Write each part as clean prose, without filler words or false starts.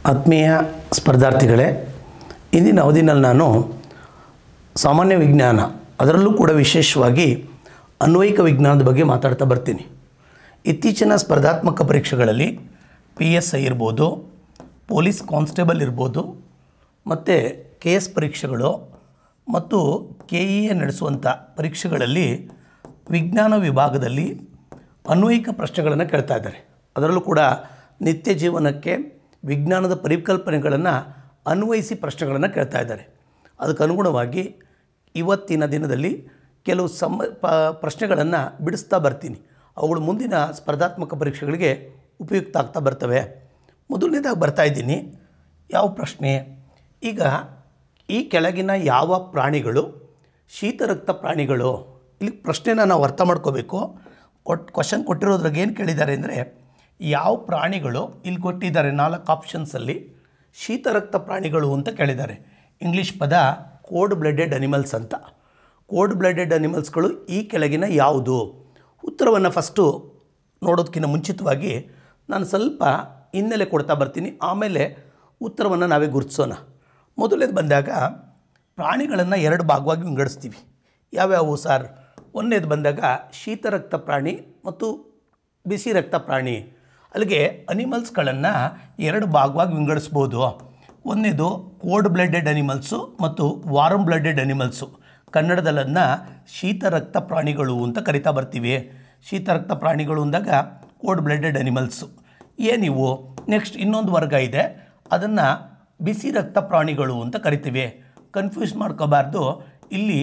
ಆತ್ಮೀಯ ಸ್ಪರ್ಧಾರ್ಥಿಗಳೇ, ಇಂದಿನ ಅವಧಿನಲ್ಲಿ ನಾನು ಸಾಮಾನ್ಯ ವಿಜ್ಞಾನ ಅದರಲ್ಲೂ ಕೂಡ ವಿಶೇಷವಾಗಿ ಅನ್ವಯಿಕ ವಿಜ್ಞಾನದ ಬಗ್ಗೆ ಮಾತಾಡ್ತಾ ಬರ್ತೀನಿ. ಇತ್ತೀಚಿನ ಸ್ಪರ್ಧಾತ್ಮಕ ಪರೀಕ್ಷೆಗಳಲ್ಲಿ PSI ಇರ್ಬೋದು, ಪೊಲೀಸ್ ಕಾನ್ಸ್ಟೇಬಲ್ ಇರ್ಬೋದು, ಮತ್ತು KS ಪರೀಕ್ಷೆಗಳು ಮತ್ತು KEA ನಡೆಸುವಂಥ ಪರೀಕ್ಷೆಗಳಲ್ಲಿ ವಿಜ್ಞಾನ ವಿಭಾಗದಲ್ಲಿ ಅನ್ವಯಿಕ ಪ್ರಶ್ನೆಗಳನ್ನು ಕೇಳ್ತಾ ಇದ್ದಾರೆ. ಅದರಲ್ಲೂ ಕೂಡ ನಿತ್ಯ ಜೀವನಕ್ಕೆ ವಿಜ್ಞಾನದ ಪರಿಕಲ್ಪನೆಗಳನ್ನು ಅನ್ವಯಿಸಿ ಪ್ರಶ್ನೆಗಳನ್ನು ಕೇಳ್ತಾ ಇದ್ದಾರೆ. ಅದಕ್ಕೆ ಅನುಗುಣವಾಗಿ ಇವತ್ತಿನ ದಿನದಲ್ಲಿ ಕೆಲವು ಪ್ರಶ್ನೆಗಳನ್ನು ಬಿಡಿಸ್ತಾ ಬರ್ತೀನಿ. ಅವುಗಳು ಮುಂದಿನ ಸ್ಪರ್ಧಾತ್ಮಕ ಪರೀಕ್ಷೆಗಳಿಗೆ ಉಪಯುಕ್ತ ಆಗ್ತಾ ಬರ್ತವೆ. ಮೊದಲನೇದಾಗಿ ಬರ್ತಾಯಿದ್ದೀನಿ. ಯಾವ ಪ್ರಶ್ನೆ? ಈಗ ಈ ಕೆಳಗಿನ ಯಾವ ಪ್ರಾಣಿಗಳು ಶೀತರಕ್ತ ಪ್ರಾಣಿಗಳು? ಇಲ್ಲಿ ಪ್ರಶ್ನೆನ ನಾವು ಅರ್ಥ ಮಾಡ್ಕೋಬೇಕು. ಕ್ವಶನ್ ಕೊಟ್ಟಿರೋದ್ರಾಗ ಏನು ಕೇಳಿದ್ದಾರೆ ಅಂದರೆ, ಯಾವ ಪ್ರಾಣಿಗಳು ಇಲ್ಲಿ ಕೊಟ್ಟಿದ್ದಾರೆ 4 ಆಪ್ಷನ್ಸಲ್ಲಿ ಶೀತರಕ್ತ ಪ್ರಾಣಿಗಳು ಅಂತ ಕೇಳಿದ್ದಾರೆ. ಇಂಗ್ಲೀಷ್ ಪದ ಕೋಲ್ಡ್ ಬ್ಲಡೆಡ್ ಅನಿಮಲ್ಸ್ ಅಂತ. ಕೋಲ್ಡ್ ಬ್ಲಡೆಡ್ ಅನಿಮಲ್ಸ್ಗಳು ಈ ಕೆಳಗಿನ ಯಾವುದು? ಉತ್ತರವನ್ನು ಫಸ್ಟು ನೋಡೋದಕ್ಕಿಂತ ಮುಂಚಿತವಾಗಿ ನಾನು ಸ್ವಲ್ಪ ಹಿನ್ನೆಲೆ ಕೊಡ್ತಾ ಬರ್ತೀನಿ. ಆಮೇಲೆ ಉತ್ತರವನ್ನು ನಾವೇ ಗುರುತಿಸೋಣ. ಮೊದಲೇದು ಬಂದಾಗ ಪ್ರಾಣಿಗಳನ್ನು 2 ಭಾಗವಾಗಿ ವಿಂಗಡಿಸ್ತೀವಿ. ಯಾವ್ಯಾವು ಸರ್? ಒಂದನೇದು ಬಂದಾಗ ಶೀತರಕ್ತ ಪ್ರಾಣಿ ಮತ್ತು ಬಿಸಿ ರಕ್ತ ಪ್ರಾಣಿ. ಅಲ್ಲಿಗೆ ಅನಿಮಲ್ಸ್ಗಳನ್ನು 2 ಭಾಗವಾಗಿ ವಿಂಗಡಿಸ್ಬೋದು. ಒಂದನೇದು ಕೋಲ್ಡ್ ಬ್ಲಡೆಡ್ ಅನಿಮಲ್ಸು ಮತ್ತು ವಾರ್ಮ್ ಬ್ಲಡೆಡ್ ಅನಿಮಲ್ಸು. ಕನ್ನಡದಲ್ಲನ್ನು ಶೀತರಕ್ತ ಪ್ರಾಣಿಗಳು ಅಂತ ಕರಿತಾ ಬರ್ತೀವಿ. ಶೀತರಕ್ತ ಪ್ರಾಣಿಗಳು ಅಂದಾಗ ಕೋಲ್ಡ್ ಬ್ಲಡೆಡ್ ಅನಿಮಲ್ಸು ಏನಿವು. ನೆಕ್ಸ್ಟ್ ಇನ್ನೊಂದು ವರ್ಗ ಇದೆ, ಅದನ್ನು ಬಿಸಿ ರಕ್ತ ಪ್ರಾಣಿಗಳು ಅಂತ ಕರಿತೀವಿ. ಕನ್ಫ್ಯೂಸ್ ಮಾಡ್ಕೋಬಾರ್ದು. ಇಲ್ಲಿ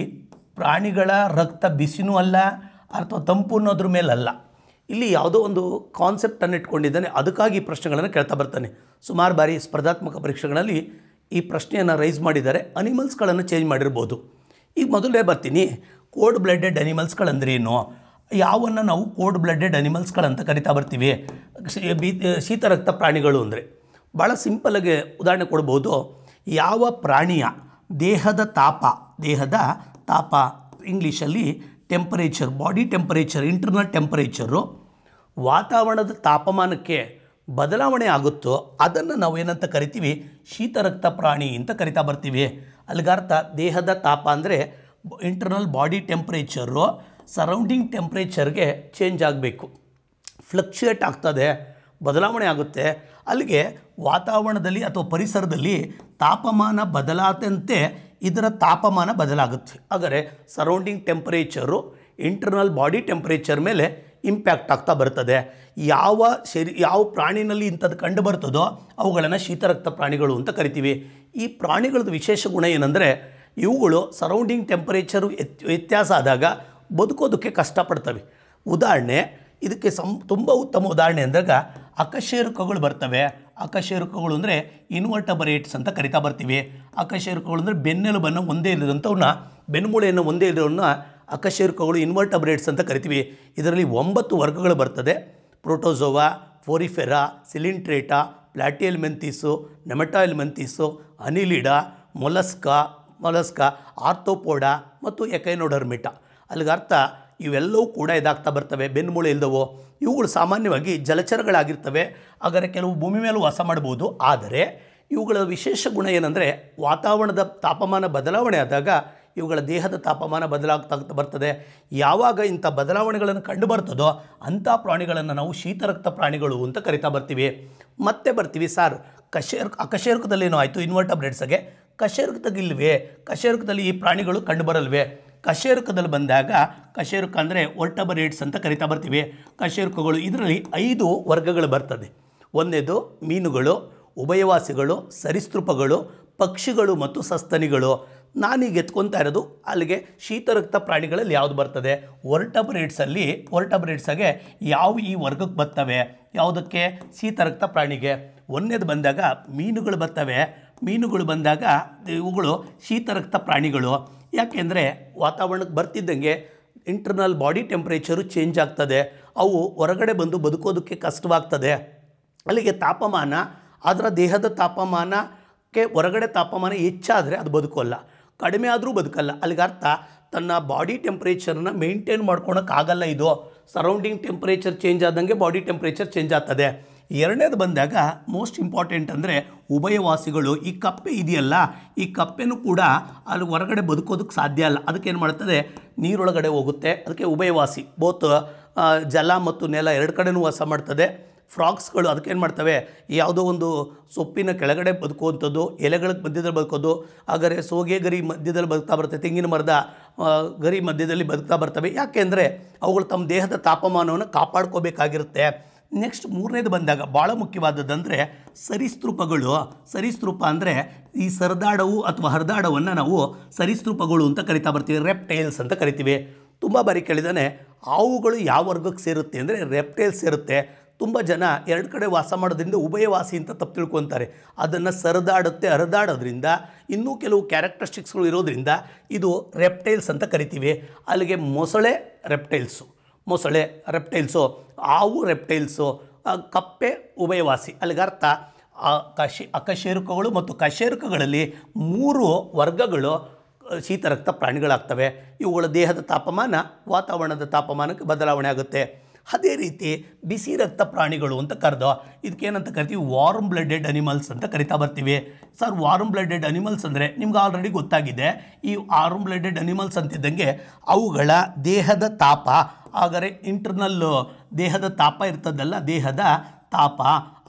ಪ್ರಾಣಿಗಳ ರಕ್ತ ಬಿಸಿನೂ ಅಲ್ಲ ಅಥವಾ ತಂಪು ಅನ್ನೋದ್ರ ಮೇಲಲ್ಲ. ಇಲ್ಲಿ ಯಾವುದೋ ಒಂದು ಕಾನ್ಸೆಪ್ಟನ್ನು ಇಟ್ಕೊಂಡಿದ್ದಾನೆ, ಅದಕ್ಕಾಗಿ ಈ ಪ್ರಶ್ನೆಗಳನ್ನು ಕೇಳ್ತಾ ಬರ್ತಾನೆ. ಸುಮಾರು ಬಾರಿ ಸ್ಪರ್ಧಾತ್ಮಕ ಪರೀಕ್ಷೆಗಳಲ್ಲಿ ಈ ಪ್ರಶ್ನೆಯನ್ನು ರೈಸ್ ಮಾಡಿದ್ದಾರೆ. ಅನಿಮಲ್ಸ್ಗಳನ್ನು ಚೇಂಜ್ ಮಾಡಿರ್ಬೋದು. ಈಗ ಮೊದಲೇ ಬರ್ತೀನಿ, ಕೋಲ್ಡ್ ಬ್ಲಡೆಡ್ ಅನಿಮಲ್ಸ್ಗಳಂದ್ರೇನು? ಯಾವನ್ನು ನಾವು ಕೋಲ್ಡ್ ಬ್ಲಡೆಡ್ ಅನಿಮಲ್ಸ್ಗಳಂತ ಕರಿತಾ ಬರ್ತೀವಿ? ಶೀತರಕ್ತ ಪ್ರಾಣಿಗಳು ಅಂದರೆ ಭಾಳ ಸಿಂಪಲ್ಲಾಗಿ ಉದಾಹರಣೆ ಕೊಡ್ಬೋದು. ಯಾವ ಪ್ರಾಣಿಯ ದೇಹದ ತಾಪ ಇಂಗ್ಲೀಷಲ್ಲಿ temperature, body temperature, internal temperature ವಾತಾವರಣದ ತಾಪಮಾನಕ್ಕೆ ಬದಲಾವಣೆ ಆಗುತ್ತೋ ಅದನ್ನು ನಾವು ಏನಂತ ಕರಿತೀವಿ? ಶೀತರಕ್ತ ಪ್ರಾಣಿ ಅಂತ ಕರಿತಾ ಬರ್ತೀವಿ. ಅಲ್ಲಿಗರ್ಥ ದೇಹದ ತಾಪ ಅಂದರೆ ಇಂಟರ್ನಲ್ ಬಾಡಿ ಟೆಂಪ್ರೇಚರು ಸರೌಂಡಿಂಗ್ ಟೆಂಪ್ರೇಚರ್ಗೆ ಚೇಂಜ್ ಆಗಬೇಕು, ಫ್ಲಕ್ಚುಯೇಟ್ ಆಗ್ತದೆ, ಬದಲಾವಣೆ ಆಗುತ್ತೆ. ಅಲ್ಲಿಗೆ ವಾತಾವರಣದಲ್ಲಿ ಅಥವಾ ಪರಿಸರದಲ್ಲಿ ತಾಪಮಾನ ಬದಲಾದಂತೆ ಇದರ ತಾಪಮಾನ ಬದಲಾಗುತ್ತೆ. ಹಾಗಾದರೆ surrounding temperature internal body temperature ಮೇಲೆ ಇಂಪ್ಯಾಕ್ಟ್ ಆಗ್ತಾ ಬರ್ತದೆ. ಯಾವ ಪ್ರಾಣಿನಲ್ಲಿ ಇಂಥದ್ದು ಕಂಡು ಬರ್ತದೋ ಅವುಗಳನ್ನು ಶೀತರಕ್ತ ಪ್ರಾಣಿಗಳು ಅಂತ ಕರಿತೀವಿ. ಈ ಪ್ರಾಣಿಗಳದ್ದು ವಿಶೇಷ ಗುಣ ಏನಂದರೆ, ಇವುಗಳು ಸರೌಂಡಿಂಗ್ ಟೆಂಪರೇಚರು ವ್ಯತ್ಯಾಸ ಆದಾಗ ಬದುಕೋದಕ್ಕೆ ಕಷ್ಟಪಡ್ತವೆ. ಉದಾಹರಣೆ, ಇದಕ್ಕೆ ತುಂಬ ಉತ್ತಮ ಉದಾಹರಣೆ ಅಂದಾಗ ಅಕಶೇರುಕಗಳು ಬರ್ತವೆ. ಅಕಶೇರುಕಗಳು ಅಂದರೆ ಇನ್ವರ್ಟಬರೇಟ್ಸ್ ಅಂತ ಕರಿತಾ ಬರ್ತೀವಿ. ಅಕಶೇರುಕಗಳು ಅಂದರೆ ಬೆನ್ನೆಲುಬನ್ನು ಒಂದೇ ಇರೋದಂಥವನ್ನ, ಬೆನ್ಮೂಳೆಯನ್ನು ಒಂದೇ ಇರೋನ್ನ ಅಕಶೇರುಕಗಳು ಇನ್ವರ್ಟಬರೇಟ್ಸ್ ಅಂತ ಕರಿತೀವಿ. ಇದರಲ್ಲಿ 9 ವರ್ಗಗಳು ಬರ್ತದೆ. ಪ್ರೋಟೋಜೋವಾ, ಫೋರಿಫೆರಾ, ಸಿಲಿಂಟ್ರೇಟಾ, ಪ್ಲಾಟಿಯಲ್ಮೆಂಥೀಸು, ನೆಮಟಾಯಲ್ಮೆಂಥೀಸು, ಅನಿಲಿಡಾ, ಮೊಲಸ್ಕಾ, ಆರ್ಥೋಪೋಡಾ ಮತ್ತು ಎಕೈನೋಡರ್ಮಿಟಾ. ಅಲ್ಲಿಗರ್ಥ ಇವೆಲ್ಲವೂ ಕೂಡ ಇದಾಗ್ತಾ ಬರ್ತವೆ, ಬೆನ್ಮೂಳೆ ಇಲ್ಲದವು. ಇವುಗಳು ಸಾಮಾನ್ಯವಾಗಿ ಜಲಚರಗಳಾಗಿರ್ತವೆ. ಹಾಗಾದರೆ ಕೆಲವು ಭೂಮಿ ಮೇಲೂ ವಾಸ ಮಾಡ್ಬೋದು. ಆದರೆ ಇವುಗಳ ವಿಶೇಷ ಗುಣ ಏನಂದರೆ, ವಾತಾವರಣದ ತಾಪಮಾನ ಬದಲಾವಣೆ ಆದಾಗ ಇವುಗಳ ದೇಹದ ತಾಪಮಾನ ಬದಲಾಗ್ತಾ ಬರ್ತದೆ. ಯಾವಾಗ ಇಂಥ ಬದಲಾವಣೆಗಳನ್ನು ಕಂಡು ಬರ್ತದೋ ಅಂಥ ಪ್ರಾಣಿಗಳನ್ನು ನಾವು ಶೀತರಕ್ತ ಪ್ರಾಣಿಗಳು ಅಂತ ಕರಿತಾ ಬರ್ತೀವಿ. ಮತ್ತೆ ಬರ್ತೀವಿ ಸರ್, ಅಕಶೇರುಕದಲ್ಲೇನೋ ಆಯಿತು, ಇನ್ವರ್ಟಬ್ರೇಟ್ಸ್ಗೆ. ಕಶೇರುಕದಲ್ಲಿಲ್ವೇ? ಕಶೇರುಕದಲ್ಲಿ ಈ ಪ್ರಾಣಿಗಳು ಕಂಡು ಬರಲ್ವೇ? ಕಶೇರುಕದಲ್ಲಿ ಬಂದಾಗ, ಕಶೇರುಕ ಅಂದರೆ ವರ್ಟಬರೇಟ್ಸ್ ಅಂತ ಕರಿತಾ ಬರ್ತೀವಿ. ಕಶೇರುಕಗಳು ಇದರಲ್ಲಿ 5 ವರ್ಗಗಳು ಬರ್ತದೆ. ಒಂದನೇದು ಮೀನುಗಳು, ಉಭಯವಾಸಿಗಳು, ಸರೀಸೃಪಗಳು, ಪಕ್ಷಿಗಳು ಮತ್ತು ಸಸ್ತನಿಗಳು. ನಾನೀಗ ಎತ್ಕೊತಾ ಇರೋದು ಅಲ್ಲಿಗೆ ಶೀತರಕ್ತ ಪ್ರಾಣಿಗಳಲ್ಲಿ ಯಾವುದು ಬರ್ತದೆ? ವರ್ಟಬರೇಟ್ಸಾಗೆ ಯಾವ ಈ ವರ್ಗಕ್ಕೆ ಬರ್ತವೆ? ಯಾವುದಕ್ಕೆ? ಶೀತರಕ್ತ ಪ್ರಾಣಿಗೆ. ಒಂದನೇದು ಬಂದಾಗ ಮೀನುಗಳು ಬರ್ತವೆ. ಮೀನುಗಳು ಬಂದಾಗ ಇವುಗಳು ಶೀತರಕ್ತ ಪ್ರಾಣಿಗಳು. ಯಾಕೆಂದರೆ ವಾತಾವರಣಕ್ಕೆ ಬರ್ತಿದ್ದಂಗೆ ಇಂಟರ್ನಲ್ ಬಾಡಿ ಟೆಂಪ್ರೇಚರು ಚೇಂಜ್ ಆಗ್ತದೆ. ಅವು ಹೊರಗಡೆ ಬಂದು ಬದುಕೋದಕ್ಕೆ ಕಷ್ಟವಾಗ್ತದೆ. ಅಲ್ಲಿಗೆ ತಾಪಮಾನ, ಅದರ ದೇಹದ ತಾಪಮಾನಕ್ಕೆ ಹೊರಗಡೆ ತಾಪಮಾನ ಹೆಚ್ಚಾದರೆ ಅದು ಬದುಕೋಲ್ಲ, ಕಡಿಮೆ ಆದರೂ ಬದುಕಲ್ಲ. ಅಲ್ಲಿಗರ್ಥ ತನ್ನ ಬಾಡಿ ಟೆಂಪ್ರೇಚರನ್ನ ಮೇಂಟೈನ್ ಮಾಡ್ಕೊಳಕ್ಕಾಗಲ್ಲ. ಇದು ಸರೌಂಡಿಂಗ್ ಟೆಂಪ್ರೇಚರ್ ಚೇಂಜ್ ಆದಂಗೆ ಬಾಡಿ ಟೆಂಪ್ರೇಚರ್ ಚೇಂಜ್ ಆಗ್ತದೆ. ಎರಡನೇದು ಬಂದಾಗ ಮೋಸ್ಟ್ ಇಂಪಾರ್ಟೆಂಟ್ ಅಂದರೆ ಉಭಯವಾಸಿಗಳು. ಈ ಕಪ್ಪೆ ಇದೆಯಲ್ಲ, ಈ ಕಪ್ಪೆನೂ ಕೂಡ ಅಲ್ಲಿ ಹೊರಗಡೆ ಬದುಕೋದಕ್ಕೆ ಸಾಧ್ಯ ಅಲ್ಲ. ಅದಕ್ಕೇನು ಮಾಡ್ತದೆ, ನೀರೊಳಗಡೆ ಹೋಗುತ್ತೆ. ಅದಕ್ಕೆ ಉಭಯವಾಸಿ, ಬೋತ್ ಜಲ ಮತ್ತು ನೆಲ ಎರಡು ಕಡೆನೂ ವಾಸ ಮಾಡ್ತದೆ. ಫ್ರಾಕ್ಸ್ಗಳು ಅದಕ್ಕೇನು ಮಾಡ್ತವೆ, ಯಾವುದೋ ಒಂದು ಸೊಪ್ಪಿನ ಕೆಳಗಡೆ ಬದುಕುವಂಥದ್ದು, ಎಲೆಗಳ ಮಧ್ಯದಲ್ಲಿ ಬದುಕೋದು. ಹಾಗಾದರೆ ಸೋಗೆ ಗರಿ ಮಧ್ಯದಲ್ಲಿ ಬದುಕ್ತಾ ಬರ್ತವೆ, ತೆಂಗಿನ ಮರದ ಗರಿ ಮಧ್ಯದಲ್ಲಿ ಬದುಕ್ತಾ ಬರ್ತವೆ. ಯಾಕೆಂದರೆ ಅವುಗಳು ತಮ್ಮ ದೇಹದ ತಾಪಮಾನವನ್ನು ಕಾಪಾಡ್ಕೋಬೇಕಾಗಿರುತ್ತೆ. ನೆಕ್ಸ್ಟ್ ಮೂರನೇದು ಬಂದಾಗ ಭಾಳ ಮುಖ್ಯವಾದದ್ದಂದರೆ ಸರೀಸೃಪಗಳು. ಸರೀಸೃಪ ಅಂದರೆ ಈ ಸರದಾಡವು ಅಥವಾ ಹರಿದಾಡವನ್ನು ನಾವು ಸರೀಸೃಪಗಳು ಅಂತ ಕರಿತಾ ಬರ್ತೀವಿ, ರೆಪ್ಟೈಲ್ಸ್ ಅಂತ ಕರಿತೀವಿ. ತುಂಬ ಬಾರಿ ಕೇಳಿದಾನೆ ಹಾವುಗಳು ಯಾವ ವರ್ಗಕ್ಕೆ ಸೇರುತ್ತೆ ಅಂದರೆ ರೆಪ್ಟೈಲ್ಸ್ ಸೇರುತ್ತೆ. ತುಂಬ ಜನ ಎರಡು ಕಡೆ ವಾಸ ಮಾಡೋದ್ರಿಂದ ಉಭಯವಾಸಿ ಅಂತ ತಪ್ಪು ತಿಳ್ಕೊತಾರೆ. ಅದನ್ನು ಸರದಾಡುತ್ತೆ, ಹರಿದಾಡೋದ್ರಿಂದ ಇನ್ನೂ ಕೆಲವು ಕ್ಯಾರೆಕ್ಟರಿಸ್ಟಿಕ್ಸ್ಗಳು ಇರೋದ್ರಿಂದ ಇದು ರೆಪ್ಟೈಲ್ಸ್ ಅಂತ ಕರಿತೀವಿ. ಅಲ್ಲಿಗೆ ಮೊಸಳೆ ರೆಪ್ಟೈಲ್ಸು, ಹಾವು ರೆಪ್ಟೈಲ್ಸು, ಕಪ್ಪೆ ಉಭಯವಾಸಿ. ಅಲ್ಲಿಗೆ ಅರ್ಥ ಅಕಶೇರುಕಗಳು ಮತ್ತು ಕಶೇರುಕಗಳಲ್ಲಿ 3 ವರ್ಗಗಳು ಶೀತರಕ್ತ ಪ್ರಾಣಿಗಳಾಗ್ತವೆ. ಇವುಗಳ ದೇಹದ ತಾಪಮಾನ ವಾತಾವರಣದ ತಾಪಮಾನಕ್ಕೆ ಬದಲಾವಣೆ ಆಗುತ್ತೆ. ಅದೇ ರೀತಿ ಬಿಸಿ ರಕ್ತ ಪ್ರಾಣಿಗಳು ಅಂತ ಕರೆದು ಇದಕ್ಕೇನಂತ ಕರಿತೀವಿ, ವಾರ್ಮ್ ಬ್ಲಡೆಡ್ ಅನಿಮಲ್ಸ್ ಅಂತ ಕರಿತಾ ಬರ್ತೀವಿ. ಸರ್, ವಾರ್ಮ್ ಬ್ಲಡೆಡ್ ಅನಿಮಲ್ಸ್ ಅಂದರೆ ನಿಮ್ಗೆ ಆಲ್ರೆಡಿ ಗೊತ್ತಾಗಿದೆ. ಈ ವಾರ್ಮ್ ಬ್ಲಡೆಡ್ ಅನಿಮಲ್ಸ್ ಅಂತಿದ್ದಂಗೆ ಅವುಗಳ ದೇಹದ ತಾಪ, ಹಾಗಾದರೆ ಇಂಟರ್ನಲ್ ದೇಹದ ತಾಪ ಇರ್ತದಲ್ಲ, ದೇಹದ ತಾಪ,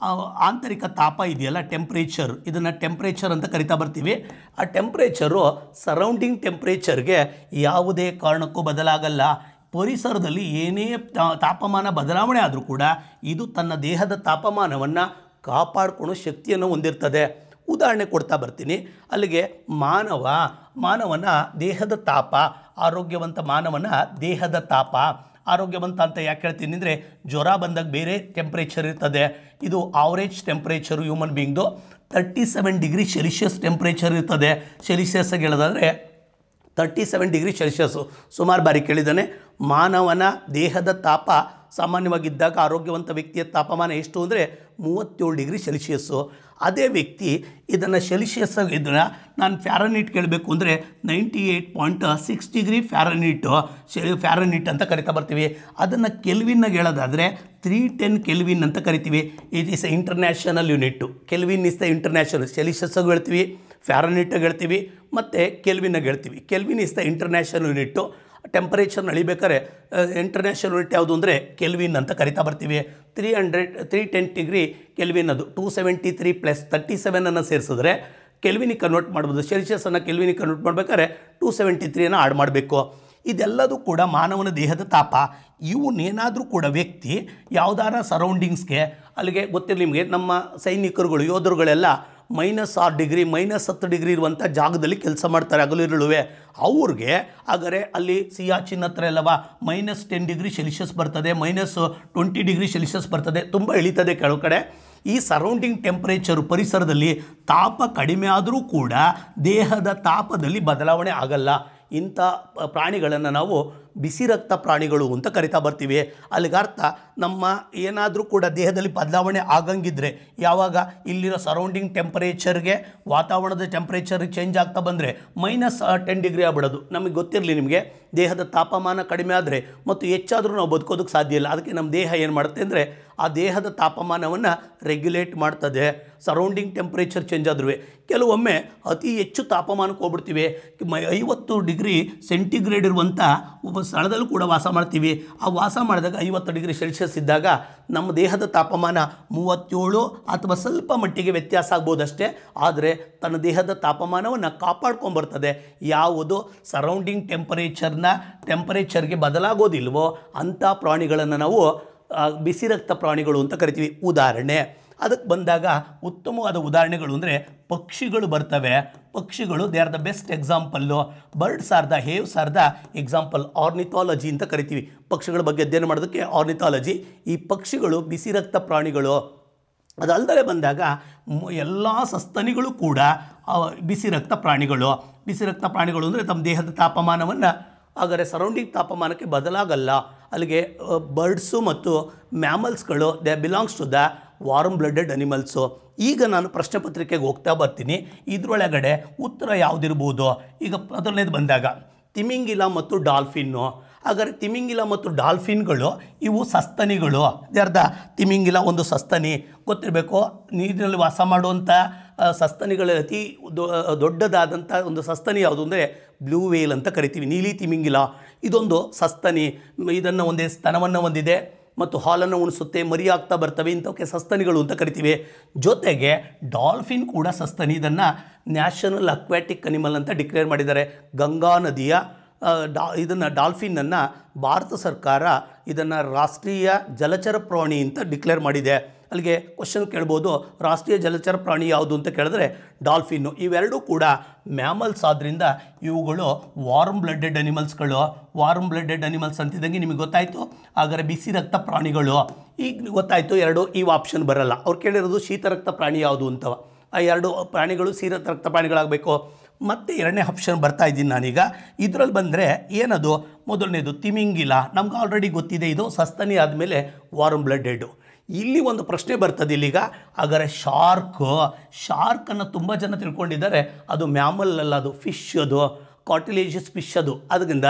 ಆಂತರಿಕ ತಾಪ ಇದೆಯಲ್ಲ, ಟೆಂಪ್ರೇಚರ್, ಇದನ್ನು ಟೆಂಪ್ರೇಚರ್ ಅಂತ ಕರಿತಾ ಬರ್ತೀವಿ. ಆ ಟೆಂಪ್ರೇಚರು ಸರೌಂಡಿಂಗ್ ಟೆಂಪ್ರೇಚರ್ಗೆ ಯಾವುದೇ ಕಾರಣಕ್ಕೂ ಬದಲಾಗಲ್ಲ. ಪರಿಸರದಲ್ಲಿ ಏನೇ ತಾಪಮಾನ ಬದಲಾವಣೆ ಆದರೂ ಕೂಡ ಇದು ತನ್ನ ದೇಹದ ತಾಪಮಾನವನ್ನು ಕಾಪಾಡಿಕೊಳ್ಳೋ ಶಕ್ತಿಯನ್ನು ಹೊಂದಿರ್ತದೆ. ಉದಾಹರಣೆ ಕೊಡ್ತಾ ಬರ್ತೀನಿ. ಅಲ್ಲಿಗೆ ಮಾನವನ ದೇಹದ ತಾಪ, ಆರೋಗ್ಯವಂತ ಮಾನವನ ದೇಹದ ತಾಪ, ಆರೋಗ್ಯವಂತ ಅಂತ ಯಾಕೆ ಹೇಳ್ತೀನಿ ಅಂದರೆ ಜ್ವರ ಬಂದಾಗ ಬೇರೆ ಟೆಂಪ್ರೇಚರ್ ಇರ್ತದೆ. ಇದು ಆವರೇಜ್ ಟೆಂಪ್ರೇಚರು ಹ್ಯೂಮನ್ ಬೀಯಿಂಗ್ದು 37 ಡಿಗ್ರಿ ಸೆಲ್ಸಿಯಸ್ ಟೆಂಪ್ರೇಚರ್ ಇರ್ತದೆ. ಸೆಲ್ಸಿಯಸ್ಸಾಗಿ ಹೇಳೋದಾದರೆ 37 ಡಿಗ್ರಿ ಸೆಲ್ಸಿಯಸ್ಸು. ಸುಮಾರು ಬಾರಿ ಕೇಳಿದ್ದಾನೆ. ಮಾನವನ ದೇಹದ ತಾಪ ಸಾಮಾನ್ಯವಾಗಿದ್ದಾಗ ಆರೋಗ್ಯವಂತ ವ್ಯಕ್ತಿಯ ತಾಪಮಾನ ಎಷ್ಟು ಅಂದರೆ 37 ಡಿಗ್ರಿ ಸೆಲ್ಸಿಯಸ್ಸು. ಅದೇ ವ್ಯಕ್ತಿ ಇದನ್ನು ಸೆಲ್ಸಿಯಸ್ಸಾಗಿ ಇದನ್ನು ನಾನು ಫ್ಯಾರನೀಟ್ ಕೇಳಬೇಕು ಅಂದರೆ 98.6 ಡಿಗ್ರಿ ಫ್ಯಾರನೀಟ್ ಅಂತ ಕರಿತಾ ಬರ್ತೀವಿ. ಅದನ್ನು ಕೆಲ್ವಿನ್ನಾಗಿ ಹೇಳೋದಾದರೆ 310 ಕೆಲ್ವಿನ್ ಅಂತ ಕರಿತೀವಿ. It is a international unit. Kelvin is the international. ಸೆಲ್ಸಿಯಸ್ಸಾಗಿ ಹೇಳ್ತೀವಿ, ಫ್ಯಾರನೀಟಾಗಿ ಹೇಳ್ತೀವಿ, ಮತ್ತು ಕೆಲ್ವಿನ್ನಾಗಿ ಹೇಳ್ತೀವಿ. Kelvin is the international unit. ಟೆಂಪರೇಚರ್ನ ಅಳಿಬೇಕಾದ್ರೆ ಇಂಟರ್ನ್ಯಾಷನಲ್ ಯೂನಿಟ್ ಯಾವುದು ಅಂದರೆ ಕೆಲ್ವಿನ್ ಅಂತ ಕರಿತಾ ಬರ್ತೀವಿ. 310 ಡಿಗ್ರಿ ಕೆಲ್ವಿನ್, ಅದು 273 + 37 ಸೇರಿಸಿದ್ರೆ ಕೆಲ್ವಿನಿಗೆ ಕನ್ವರ್ಟ್ ಮಾಡ್ಬೋದು. ಸೆಲ್ಸಿಯಸ್ಸನ್ನು ಕೆಲ್ವಿನಿಗೆ ಕನ್ವರ್ಟ್ ಮಾಡಬೇಕಾದ್ರೆ 273 ಆಡ್ ಮಾಡಬೇಕು. ಇದೆಲ್ಲದೂ ಕೂಡ ಮಾನವನ ದೇಹದ ತಾಪ. ಇವನ್ನೇನಾದರೂ ಕೂಡ ವ್ಯಕ್ತಿ ಯಾವುದಾರ ಸರೌಂಡಿಂಗ್ಸ್ಗೆ, ಅಲ್ಲಿಗೆ ಗೊತ್ತಿರಲಿ ನಿಮಗೆ, ನಮ್ಮ ಸೈನಿಕರುಗಳು, ಯೋಧರುಗಳೆಲ್ಲ -6 ಡಿಗ್ರಿ, -10 ಡಿಗ್ರಿ ಇರುವಂಥ ಜಾಗದಲ್ಲಿ ಕೆಲಸ ಮಾಡ್ತಾರೆ ಹಗಲಿರುಳುವೆ. ಅವ್ರಿಗೆ ಹಾಗಾದರೆ ಅಲ್ಲಿ ಸಿಯಾಚಿನ್ ಹತ್ರ ಎಲ್ಲವ -10 ಡಿಗ್ರಿ ಸೆಲ್ಸಿಯಸ್ ಬರ್ತದೆ, -20 ಡಿಗ್ರಿ ಸೆಲ್ಸಿಯಸ್ ಬರ್ತದೆ, ತುಂಬ ಇಳಿತದೆ ಕೆಲವು ಕಡೆ. ಈ ಸರೌಂಡಿಂಗ್ ಟೆಂಪ್ರೇಚರು ಪರಿಸರದಲ್ಲಿ ತಾಪ ಕಡಿಮೆ ಆದರೂ ಕೂಡ ದೇಹದ ತಾಪದಲ್ಲಿ ಬದಲಾವಣೆ ಆಗಲ್ಲ. ಇಂಥ ಪ್ರಾಣಿಗಳನ್ನು ನಾವು ಬಿಸಿ ರಕ್ತ ಪ್ರಾಣಿಗಳು ಅಂತ ಕರಿತಾ ಬರ್ತೀವಿ. ಅಲ್ಲಿಗೆ ಅರ್ಥ ನಮ್ಮ ಏನಾದರೂ ಕೂಡ ದೇಹದಲ್ಲಿ ಬದಲಾವಣೆ ಆಗಂಗಿದ್ರೆ, ಯಾವಾಗ ಇಲ್ಲಿರೋ ಸರೌಂಡಿಂಗ್ ಟೆಂಪರೇಚರ್ಗೆ ವಾತಾವರಣದ ಟೆಂಪ್ರೇಚರ್ ಚೇಂಜ್ ಆಗ್ತಾ ಬಂದರೆ -10 ಡಿಗ್ರಿ ಆಗ್ಬಿಡೋದು. ನಮಗೆ ಗೊತ್ತಿರಲಿ, ನಿಮಗೆ ದೇಹದ ತಾಪಮಾನ ಕಡಿಮೆ ಆದರೆ ಮತ್ತು ಹೆಚ್ಚಾದರೂ ನಾವು ಬದುಕೋದಕ್ಕೆ ಸಾಧ್ಯ ಇಲ್ಲ. ಅದಕ್ಕೆ ನಮ್ಮ ದೇಹ ಏನು ಮಾಡುತ್ತೆ ಅಂದರೆ ಆ ದೇಹದ ತಾಪಮಾನವನ್ನು ರೆಗ್ಯುಲೇಟ್ ಮಾಡ್ತದೆ. ಸರೌಂಡಿಂಗ್ ಟೆಂಪ್ರೇಚರ್ ಚೇಂಜ್ ಆದ್ರೂ ಕೆಲವೊಮ್ಮೆ ಅತಿ ಹೆಚ್ಚು ತಾಪಮಾನಕ್ಕೆ ಹೋಗ್ಬಿಡ್ತೀವಿ. 50 ಡಿಗ್ರಿ ಸೆಂಟಿಗ್ರೇಡ್ ಇರುವಂಥ ಒಬ್ಬ ಸ್ಥಳದಲ್ಲೂ ಕೂಡ ವಾಸ ಮಾಡ್ತೀವಿ. ಆ ವಾಸ ಮಾಡಿದಾಗ 50 ಡಿಗ್ರಿ ಸೆಲ್ಸಿಯಸ್ ಇದ್ದಾಗ ನಮ್ಮ ದೇಹದ ತಾಪಮಾನ 37 ಅಥವಾ ಸ್ವಲ್ಪ ಮಟ್ಟಿಗೆ ವ್ಯತ್ಯಾಸ ಆಗ್ಬೋದಷ್ಟೇ. ಆದರೆ ತನ್ನ ದೇಹದ ತಾಪಮಾನವನ್ನು ಕಾಪಾಡ್ಕೊಂಬರ್ತದೆ. ಯಾವುದು ಸರೌಂಡಿಂಗ್ ಟೆಂಪರೇಚರ್ಗೆ ಬದಲಾಗೋದಿಲ್ವೋ ಅಂಥ ಪ್ರಾಣಿಗಳನ್ನು ನಾವು ಬಿಸಿ ರಕ್ತ ಪ್ರಾಣಿಗಳು ಅಂತ ಕರಿತೀವಿ. ಉದಾಹರಣೆ ಅದಕ್ಕೆ ಬಂದಾಗ ಉತ್ತಮವಾದ ಉದಾಹರಣೆಗಳು ಅಂದರೆ ಪಕ್ಷಿಗಳು ಬರ್ತವೆ. ಪಕ್ಷಿಗಳು they are the best example. Birds are the haves are the example. Ornithology ಅಂತ ಕರಿತೀವಿ. ಪಕ್ಷಿಗಳ ಬಗ್ಗೆ ಅಧ್ಯಯನ ಮಾಡೋದಕ್ಕೆ ಆರ್ನಿಥಾಲಜಿ. ಈ ಪಕ್ಷಿಗಳು ಬಿಸಿ ರಕ್ತ ಪ್ರಾಣಿಗಳು. ಅದಲ್ಲದೆ ಬಂದಾಗ ಎಲ್ಲ ಸಸ್ತನಿಗಳು ಕೂಡ ಬಿಸಿ ರಕ್ತ ಪ್ರಾಣಿಗಳು. ಬಿಸಿ ರಕ್ತ ಪ್ರಾಣಿಗಳು ಅಂದರೆ ತಮ್ಮ ದೇಹದ ತಾಪಮಾನವನ್ನು ಹಾಗಾದರೆ ಸರೌಂಡಿಂಗ್ ತಾಪಮಾನಕ್ಕೆ ಬದಲಾಗಲ್ಲ. ಅಲ್ಲಿಗೆ ಬರ್ಡ್ಸು ಮತ್ತು ಮ್ಯಾಮಲ್ಸ್ಗಳು they belongs to the warm blooded animals. ಈಗ ನಾನು ಪ್ರಶ್ನೆ ಪತ್ರಿಕೆಗೆ ಹೋಗ್ತಾ ಬರ್ತೀನಿ. ಇದರೊಳಗಡೆ ಉತ್ತರ ಯಾವುದಿರ್ಬೋದು? ಈಗ ಮೊದಲನೇದು ಬಂದಾಗ ತಿಮಿಂಗಿಲ ಮತ್ತು ಡಾಲ್ಫಿನ್ನು. ಹಾಗಾದರೆ ತಿಮಿಂಗಿಲ ಮತ್ತು ಡಾಲ್ಫಿನ್ಗಳು ಇವು ಸಸ್ತನಿಗಳು. ಅರ್ಧ ತಿಮಿಂಗಿಲ ಒಂದು ಸಸ್ತನಿ ಗೊತ್ತಿರಬೇಕು. ನೀರಿನಲ್ಲಿ ವಾಸ ಮಾಡುವಂಥ ಸಸ್ತನಿಗಳಲ್ಲಿ ಅತಿ ದೊಡ್ಡದಾದಂಥ ಒಂದು ಸಸ್ತನಿ ಯಾವುದು ಅಂದರೆ ಬ್ಲೂ ವೇಲ್ ಅಂತ ಕರಿತೀವಿ. ನೀಲಿ ತಿಮಿಂಗಿಲ ಇದೊಂದು ಸಸ್ತನಿ. ಇದನ್ನು ಒಂದೇ ಸ್ತನವನ್ನು ಹೊಂದಿದೆ ಮತ್ತು ಹಾಲನ್ನು ಉಣಿಸುತ್ತೆ, ಮರಿ ಆಗ್ತಾ ಬರ್ತವೆ. ಇಂಥವಕ್ಕೆ ಸಸ್ತನಿಗಳು ಅಂತ ಕರಿತೀವಿ. ಜೊತೆಗೆ ಡಾಲ್ಫಿನ್ ಕೂಡ ಸಸ್ತನಿ. ಇದನ್ನು ನ್ಯಾಷನಲ್ ಅಕ್ವಾಟಿಕ್ ಅನಿಮಲ್ ಅಂತ ಡಿಕ್ಲೇರ್ ಮಾಡಿದ್ದಾರೆ. ಗಂಗಾ ನದಿಯ ಇದನ್ನು ಡಾಲ್ಫಿನನ್ನು ಭಾರತ ಸರ್ಕಾರ ಇದನ್ನು ರಾಷ್ಟ್ರೀಯ ಜಲಚರ ಪ್ರಾಣಿ ಅಂತ ಡಿಕ್ಲೇರ್ ಮಾಡಿದೆ. ಅಲ್ಲಿಗೆ ಕ್ವಶನ್ ಕೇಳ್ಬೋದು, ರಾಷ್ಟ್ರೀಯ ಜಲಚರ ಪ್ರಾಣಿ ಯಾವುದು ಅಂತ ಕೇಳಿದ್ರೆ ಡಾಲ್ಫಿನ್ನು. ಇವೆರಡೂ ಕೂಡ ಮ್ಯಾಮಲ್ಸ್ ಆದ್ದರಿಂದ ಇವುಗಳು ವಾರ್ಮ್ ಬ್ಲಡೆಡ್ ಅನಿಮಲ್ಸ್ಗಳು. ವಾರ್ಮ್ ಬ್ಲಡೆಡ್ ಅನಿಮಲ್ಸ್ ಅಂತಿದ್ದಂಗೆ ನಿಮಗೆ ಗೊತ್ತಾಯಿತು. ಹಾಗಾದರೆ ಬಿಸಿ ರಕ್ತ ಪ್ರಾಣಿಗಳು ಈಗ ಗೊತ್ತಾಯಿತು. ಎರಡು ಇವು ಆಪ್ಷನ್ ಬರಲ್ಲ. ಅವ್ರು ಕೇಳಿರೋದು ಶೀತ ರಕ್ತ ಪ್ರಾಣಿ ಯಾವುದು ಅಂತವ. ಆ ಎರಡು ಪ್ರಾಣಿಗಳು ಶೀತ ರಕ್ತ ಪ್ರಾಣಿಗಳಾಗಬೇಕು. ಮತ್ತು ಎರಡನೇ ಆಪ್ಷನ್ ಬರ್ತಾ ಇದ್ದೀನಿ ನಾನೀಗ. ಇದರಲ್ಲಿ ಬಂದರೆ ಏನದು, ಮೊದಲನೇದು ತಿಮಿಂಗಿಲ. ನಮ್ಗೆ ಆಲ್ರೆಡಿ ಗೊತ್ತಿದೆ, ಇದು ಸಸ್ತನಿ ಆದಮೇಲೆ ವಾರ್ಮ್ ಬ್ಲಡೆಡು. ಇಲ್ಲಿ ಒಂದು ಪ್ರಶ್ನೆ ಬರ್ತದೆ ಇಲ್ಲಿಗ. ಹಾಗಾದರೆ ಶಾರ್ಕನ್ನು ತುಂಬ ಜನ ತಿಳ್ಕೊಂಡಿದ್ದಾರೆ. ಅದು ಮ್ಯಾಮಲ್ ಅಲ್ಲ, ಅದು ಫಿಶ್, ಅದು ಕಾರ್ಟಿಲೇಜಿಯಸ್ ಫಿಶ್. ಅದು ಅದರಿಂದ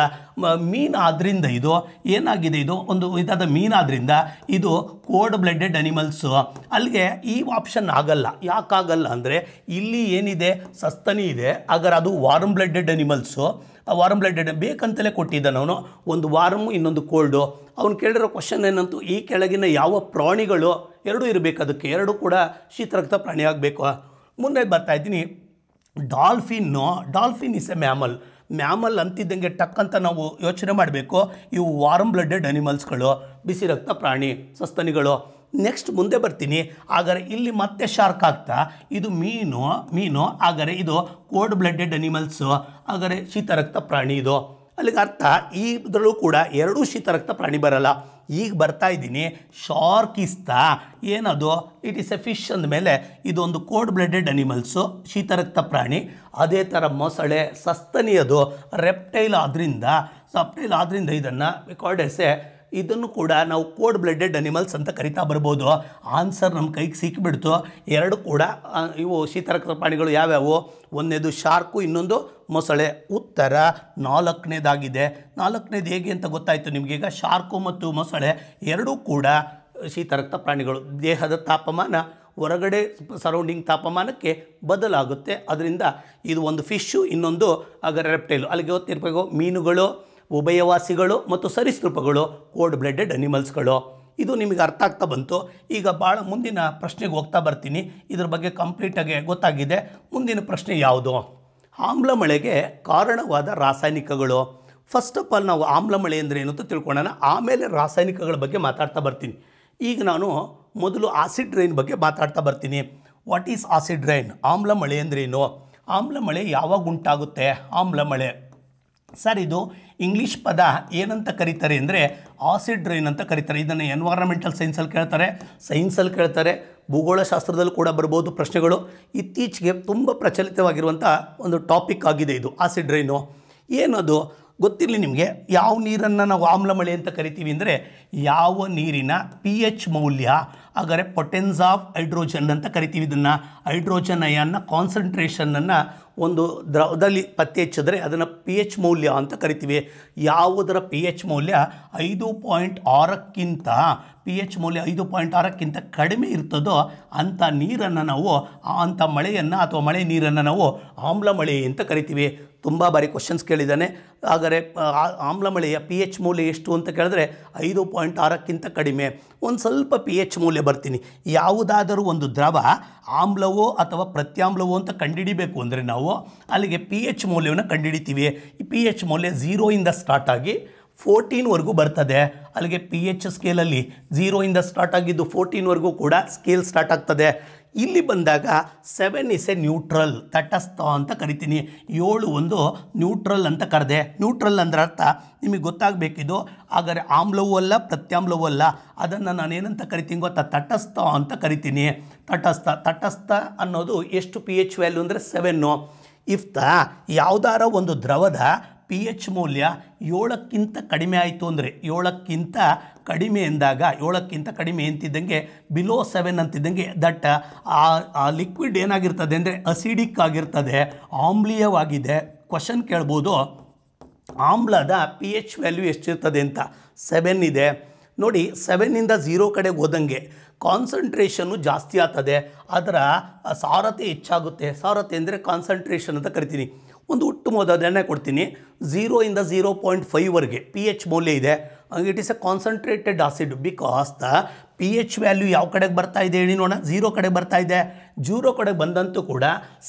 ಮೀನಾದ್ರಿಂದ ಇದು ಏನಾಗಿದೆ, ಇದು ಒಂದು ಇದಾದ ಮೀನಾದ್ರಿಂದ ಇದು ಕೋಲ್ಡ್ ಬ್ಲಡೆಡ್ ಅನಿಮಲ್ಸು. ಅಲ್ಲಿಗೆ ಈ ಆಪ್ಷನ್ ಆಗಲ್ಲ. ಯಾಕಾಗಲ್ಲ ಅಂದರೆ ಇಲ್ಲಿ ಏನಿದೆ, ಸಸ್ತನಿ ಇದೆ. ಹಾಗಾದ್ರೆ ಅದು ವಾರ್ಮ್ ಬ್ಲಡೆಡ್ ಅನಿಮಲ್ಸು. ಆ ವಾರ್ಮ್ ಬ್ಲಡೆಡ್ ಬೇಕಂತಲೇ ಕೊಟ್ಟಿದ್ದಾನೆ ಅವನು. ಒಂದು ವಾರ್ಮು, ಇನ್ನೊಂದು ಕೋಲ್ಡು. ಅವನು ಕೇಳಿರೋ ಕ್ವಶನ್ ಏನಂತೂ, ಈ ಕೆಳಗಿನ ಯಾವ ಪ್ರಾಣಿಗಳು ಎರಡೂ ಇರಬೇಕು, ಅದಕ್ಕೆ ಎರಡೂ ಕೂಡ ಶೀತರಕ್ತ ಪ್ರಾಣಿ ಆಗಬೇಕು. ಮುಂದೆ ಬರ್ತಾ ಇದ್ದೀನಿ. ಡಾಲ್ಫಿನ್ ಇಸ್ ಎ ಮ್ಯಾಮಲ್ ಅಂತಿದ್ದಂಗೆ ಟಕ್ ಅಂತ ನಾವು ಯೋಚನೆ ಮಾಡಬೇಕು. ಇವು ವಾರ್ಮ್ ಬ್ಲಡೆಡ್ ಅನಿಮಲ್ಸ್ಗಳು, ಬಿಸಿ ರಕ್ತ ಪ್ರಾಣಿ, ಸಸ್ತನಿಗಳು. ನೆಕ್ಸ್ಟ್ ಮುಂದೆ ಬರ್ತೀನಿ. ಹಾಗಾದರೆ ಇಲ್ಲಿ ಮತ್ತೆ ಶಾರ್ಕ್ ಆಗ್ತಾ, ಇದು ಮೀನು. ಹಾಗಾದರೆ ಇದು ಕೋಲ್ಡ್ ಬ್ಲಡೆಡ್ ಅನಿಮಲ್ಸು. ಹಾಗಾದರೆ ಶೀತರಕ್ತ ಪ್ರಾಣಿ ಇದು. ಅಲ್ಲಿಗೆ ಅರ್ಥ ಇದರಲ್ಲೂ ಕೂಡ ಎರಡೂ ಶೀತರಕ್ತ ಪ್ರಾಣಿ ಬರಲ್ಲ. ಈಗ ಬರ್ತಾ ಇದ್ದೀನಿ. ಶಾರ್ಕ್ ಇಸ್ತಾ ಏನದು, ಇಟ್ ಈಸ್ ಎ ಫಿಶ್ ಅಂದಮೇಲೆ ಇದೊಂದು ಕೋಲ್ಡ್ ಬ್ಲಡೆಡ್ ಅನಿಮಲ್ಸು, ಶೀತರಕ್ತ ಪ್ರಾಣಿ. ಅದೇ ಥರ ಮೊಸಳೆ ಸಸ್ತನಿ, ಅದು ರೆಪ್ಟೈಲ್ ಆದ್ದರಿಂದ ಇದನ್ನು ರೆಕಾರ್ಡೆಸೆ ಇದನ್ನು ಕೂಡ ನಾವು ಕೋಲ್ಡ್ ಬ್ಲಡೆಡ್ ಅನಿಮಲ್ಸ್ ಅಂತ ಕರಿತಾ ಬರ್ಬೋದು. ಆನ್ಸರ್ ನಮ್ಮ ಕೈಗೆ ಸಿಕ್ಕಿಬಿಡ್ತು. ಎರಡು ಕೂಡ ಇವು ಶೀತರಕ್ತ ಪ್ರಾಣಿಗಳು ಯಾವ್ಯಾವು, ಒಂದನೇದು ಶಾರ್ಕು, ಇನ್ನೊಂದು ಮೊಸಳೆ. ಉತ್ತರ ನಾಲ್ಕನೇದಾಗಿದೆ. ನಾಲ್ಕನೇದು ಹೇಗೆ ಅಂತ ಗೊತ್ತಾಯಿತು ನಿಮಗೀಗ. ಶಾರ್ಕು ಮತ್ತು ಮೊಸಳೆ ಎರಡೂ ಕೂಡ ಶೀತರಕ್ತ ಪ್ರಾಣಿಗಳು. ದೇಹದ ತಾಪಮಾನ ಹೊರಗಡೆ ಸರೌಂಡಿಂಗ್ ತಾಪಮಾನಕ್ಕೆ ಬದಲಾಗುತ್ತೆ. ಅದರಿಂದ ಇದು ಒಂದು ಫಿಶ್ಶು, ಇನ್ನೊಂದು ಆಗ ರೆಪ್ಟೈಲು. ಅಲ್ಲಿಗೆ ಗೊತ್ತಿರಬೇಕು, ಮೀನುಗಳು, ಉಭಯವಾಸಿಗಳು ಮತ್ತು ಸರೀಸೃಪಗಳು ಕೋಲ್ಡ್ ಬ್ಲಡೆಡ್ ಅನಿಮಲ್ಸ್ಗಳು. ಇದು ನಿಮಗೆ ಅರ್ಥ ಆಗ್ತಾ ಬಂತು. ಈಗ ಭಾಳ ಮುಂದಿನ ಪ್ರಶ್ನೆಗೆ ಹೋಗ್ತಾ ಬರ್ತೀನಿ. ಇದ್ರ ಬಗ್ಗೆ ಕಂಪ್ಲೀಟಾಗಿ ಗೊತ್ತಾಗಿದೆ. ಮುಂದಿನ ಪ್ರಶ್ನೆ ಯಾವುದು, ಆಮ್ಲ ಮಳೆಗೆ ಕಾರಣವಾದ ರಾಸಾಯನಿಕಗಳು. ಫಸ್ಟ್ ಆಫ್ ಆಲ್ ನಾವು ಆಮ್ಲ ಮಳೆ ಅಂದರೆ ಏನು ಅಂತ ತಿಳ್ಕೊಳ್ಳೋಣ, ಆಮೇಲೆ ರಾಸಾಯನಿಕಗಳ ಬಗ್ಗೆ ಮಾತಾಡ್ತಾ ಬರ್ತೀನಿ. ಈಗ ನಾನು ಮೊದಲು ಆಸಿಡ್ ರೈನ್ ಬಗ್ಗೆ ಮಾತಾಡ್ತಾ ಬರ್ತೀನಿ. What is acid rain? ಆಮ್ಲ ಮಳೆ ಅಂದ್ರೇನು? ಆಮ್ಲ ಮಳೆ ಯಾವಾಗ ಉಂಟಾಗುತ್ತೆ? ಆಮ್ಲ ಮಳೆ ಸರ್, ಇದು ಇಂಗ್ಲೀಷ್ ಪದ ಏನಂತ ಕರೀತಾರೆ ಅಂದರೆ ಆಸಿಡ್ ರೈನ್ ಅಂತ ಕರೀತಾರೆ. ಇದನ್ನು ಎನ್ವೈರನ್ಮೆಂಟಲ್ ಸೈನ್ಸಲ್ಲಿ ಕೇಳ್ತಾರೆ, ಭೂಗೋಳಶಾಸ್ತ್ರದಲ್ಲಿ ಕೂಡ ಬರ್ಬೋದು ಪ್ರಶ್ನೆಗಳು. ಇತ್ತೀಚೆಗೆ ತುಂಬ ಪ್ರಚಲಿತವಾಗಿರುವಂಥ ಒಂದು ಟಾಪಿಕ್ ಆಗಿದೆ ಇದು ಆಸಿಡ್ ರೈನು. ಏನದು ಗೊತ್ತಿರಲಿ ನಿಮಗೆ. ಯಾವ ನೀರನ್ನು ನಾವು ಆಮ್ಲ ಮಳೆ ಅಂತ ಕರಿತೀವಿ ಅಂದರೆ ಯಾವ ನೀರಿನ pH ಮೌಲ್ಯ, ಹಾಗಾದರೆ ಪೊಟೆನ್ಸ್ ಆಫ್ ಹೈಡ್ರೋಜನ್ ಅಂತ ಕರಿತೀವಿ. ಇದನ್ನು ಹೈಡ್ರೋಜನ್ ಅಯಾನ್ನ ಕಾನ್ಸಂಟ್ರೇಷನನ್ನು ಒಂದು ದ್ರವದಲ್ಲಿ ಪತ್ತೆ ಹಚ್ಚಿದ್ರೆ ಅದನ್ನು pH ಮೌಲ್ಯ ಅಂತ ಕರಿತೀವಿ. ಯಾವುದರ pH ಮೌಲ್ಯ 5.6ಕ್ಕಿಂತ pH ಮೌಲ್ಯ 5.6ಕ್ಕಿಂತ ಕಡಿಮೆ ಇರ್ತದೋ ಅಂಥ ನೀರನ್ನು ನಾವು, ಅಂಥ ಮಳೆಯನ್ನು ಅಥವಾ ಮಳೆ ನೀರನ್ನು ನಾವು ಆಮ್ಲ ಮಳೆ ಅಂತ ಕರಿತೀವಿ. ತುಂಬ ಬಾರಿ ಕ್ವಶನ್ಸ್ ಕೇಳಿದ್ದಾನೆ. ಹಾಗಾದರೆ ಆಮ್ಲ ಮಳೆಯ pH ಮೌಲ್ಯ ಎಷ್ಟು ಅಂತ ಕೇಳಿದ್ರೆ 5.6ಕ್ಕಿಂತ ಕಡಿಮೆ. ಒಂದು ಸ್ವಲ್ಪ pH ಮೌಲ್ಯ ಬರ್ತೀನಿ. ಯಾವುದಾದರೂ ಒಂದು ದ್ರವ ಆಮ್ಲವೋ ಅಥವಾ ಪ್ರತ್ಯಾಮ್ಲವೋ ಅಂತ ಕಂಡುಹಿಡಿಬೇಕು ಅಂದರೆ ನಾವು ಅಲ್ಲಿಗೆ pH ಮೌಲ್ಯವನ್ನು ಕಂಡುಹಿಡಿತೀವಿ. ಈ pH ಮೌಲ್ಯ 0ಇಂದ ಸ್ಟಾರ್ಟ್ ಆಗಿ 14ವರೆಗೂ ಬರ್ತದೆ. ಅಲ್ಲಿಗೆ pH ಸ್ಕೇಲಲ್ಲಿ 0ಇಂದ ಸ್ಟಾರ್ಟ್ ಆಗಿದ್ದು 14ವರೆಗೂ ಕೂಡ ಸ್ಕೇಲ್ ಸ್ಟಾರ್ಟ್ ಆಗ್ತದೆ. ಇಲ್ಲಿ ಬಂದಾಗ 7 ಇಸ್ ಎ ನ್ಯೂಟ್ರಲ್, ತಟಸ್ಥ ಅಂತ ಕರಿತೀನಿ. 7 ಒಂದು ನ್ಯೂಟ್ರಲ್ ಅಂತ ಕರೆದೆ. ನ್ಯೂಟ್ರಲ್ ಅಂದ್ರೆ ಅರ್ಥ ನಿಮಗೆ ಗೊತ್ತಾಗಬೇಕಿದು. ಹಾಗಾದರೆ ಆಮ್ಲವೂ ಅಲ್ಲ ಪ್ರತ್ಯಾಮ್ಲವೂ ಅಲ್ಲ, ಅದನ್ನು ನಾನೇನಂತ ಕರಿತೀನಿ ಗೊತ್ತಾ? ತಟಸ್ಥ ಅಂತ ಕರಿತೀನಿ. ತಟಸ್ಥ ಅನ್ನೋದು ಎಷ್ಟು pH ವ್ಯಾಲ್ಯೂ ಅಂದರೆ 7. ಇಫ್ ಯಾವುದಾರ ಒಂದು ದ್ರವದ pH ಮೌಲ್ಯ 7ಕ್ಕಿಂತ ಕಡಿಮೆ ಆಯಿತು ಅಂದರೆ, 7ಕ್ಕಿಂತ ಕಡಿಮೆ ಎಂದಾಗ, 7ಕ್ಕಿಂತ ಕಡಿಮೆ ಅಂತಿದ್ದಂಗೆ ಬಿಲೋ 7 ಅಂತಿದ್ದಂಗೆ ದಟ್ ಆ ಲಿಕ್ವಿಡ್ ಏನಾಗಿರ್ತದೆ ಅಂದರೆ ಅಸಿಡಿಕ್ ಆಗಿರ್ತದೆ, ಆಮ್ಲೀಯವಾಗಿದೆ. ಕ್ವಶನ್ ಕೇಳ್ಬೋದು, ಆಮ್ಲದ ಪಿ ಎಚ್ ವ್ಯಾಲ್ಯೂ ಎಷ್ಟಿರ್ತದೆ ಅಂತ 7 ಇದೆ ನೋಡಿ. 7ಇಂದ 0 ಕಡೆಗೆ ಹೋದಂಗೆ ಕಾನ್ಸಂಟ್ರೇಷನ್ನು ಜಾಸ್ತಿ ಆಗ್ತದೆ, ಅದರ ಸಾರತೆ ಹೆಚ್ಚಾಗುತ್ತೆ. ಸಾರತೆ ಅಂದರೆ ಕಾನ್ಸಂಟ್ರೇಷನ್ ಅಂತ ಕರಿತೀನಿ. ಒಂದು ಉತ್ತಮವಾದನ್ನೇ ಕೊಡ್ತೀನಿ. 0ಇಂದ 0.5ವರೆಗೆ ಪಿ ಎಚ್ ಮೌಲ್ಯ ಇದೆ. It is A concentrated acid because the P H value ಯಾವ ಕಡೆಗೆ ಬರ್ತಾ ಇದೆ ಹೇಳಿ ನೋಡೋಣ. 0 ಕಡೆ ಬರ್ತಾ ಇದೆ. 0 ಕಡೆಗೆ ಬಂದಂತೂ ಕೂಡ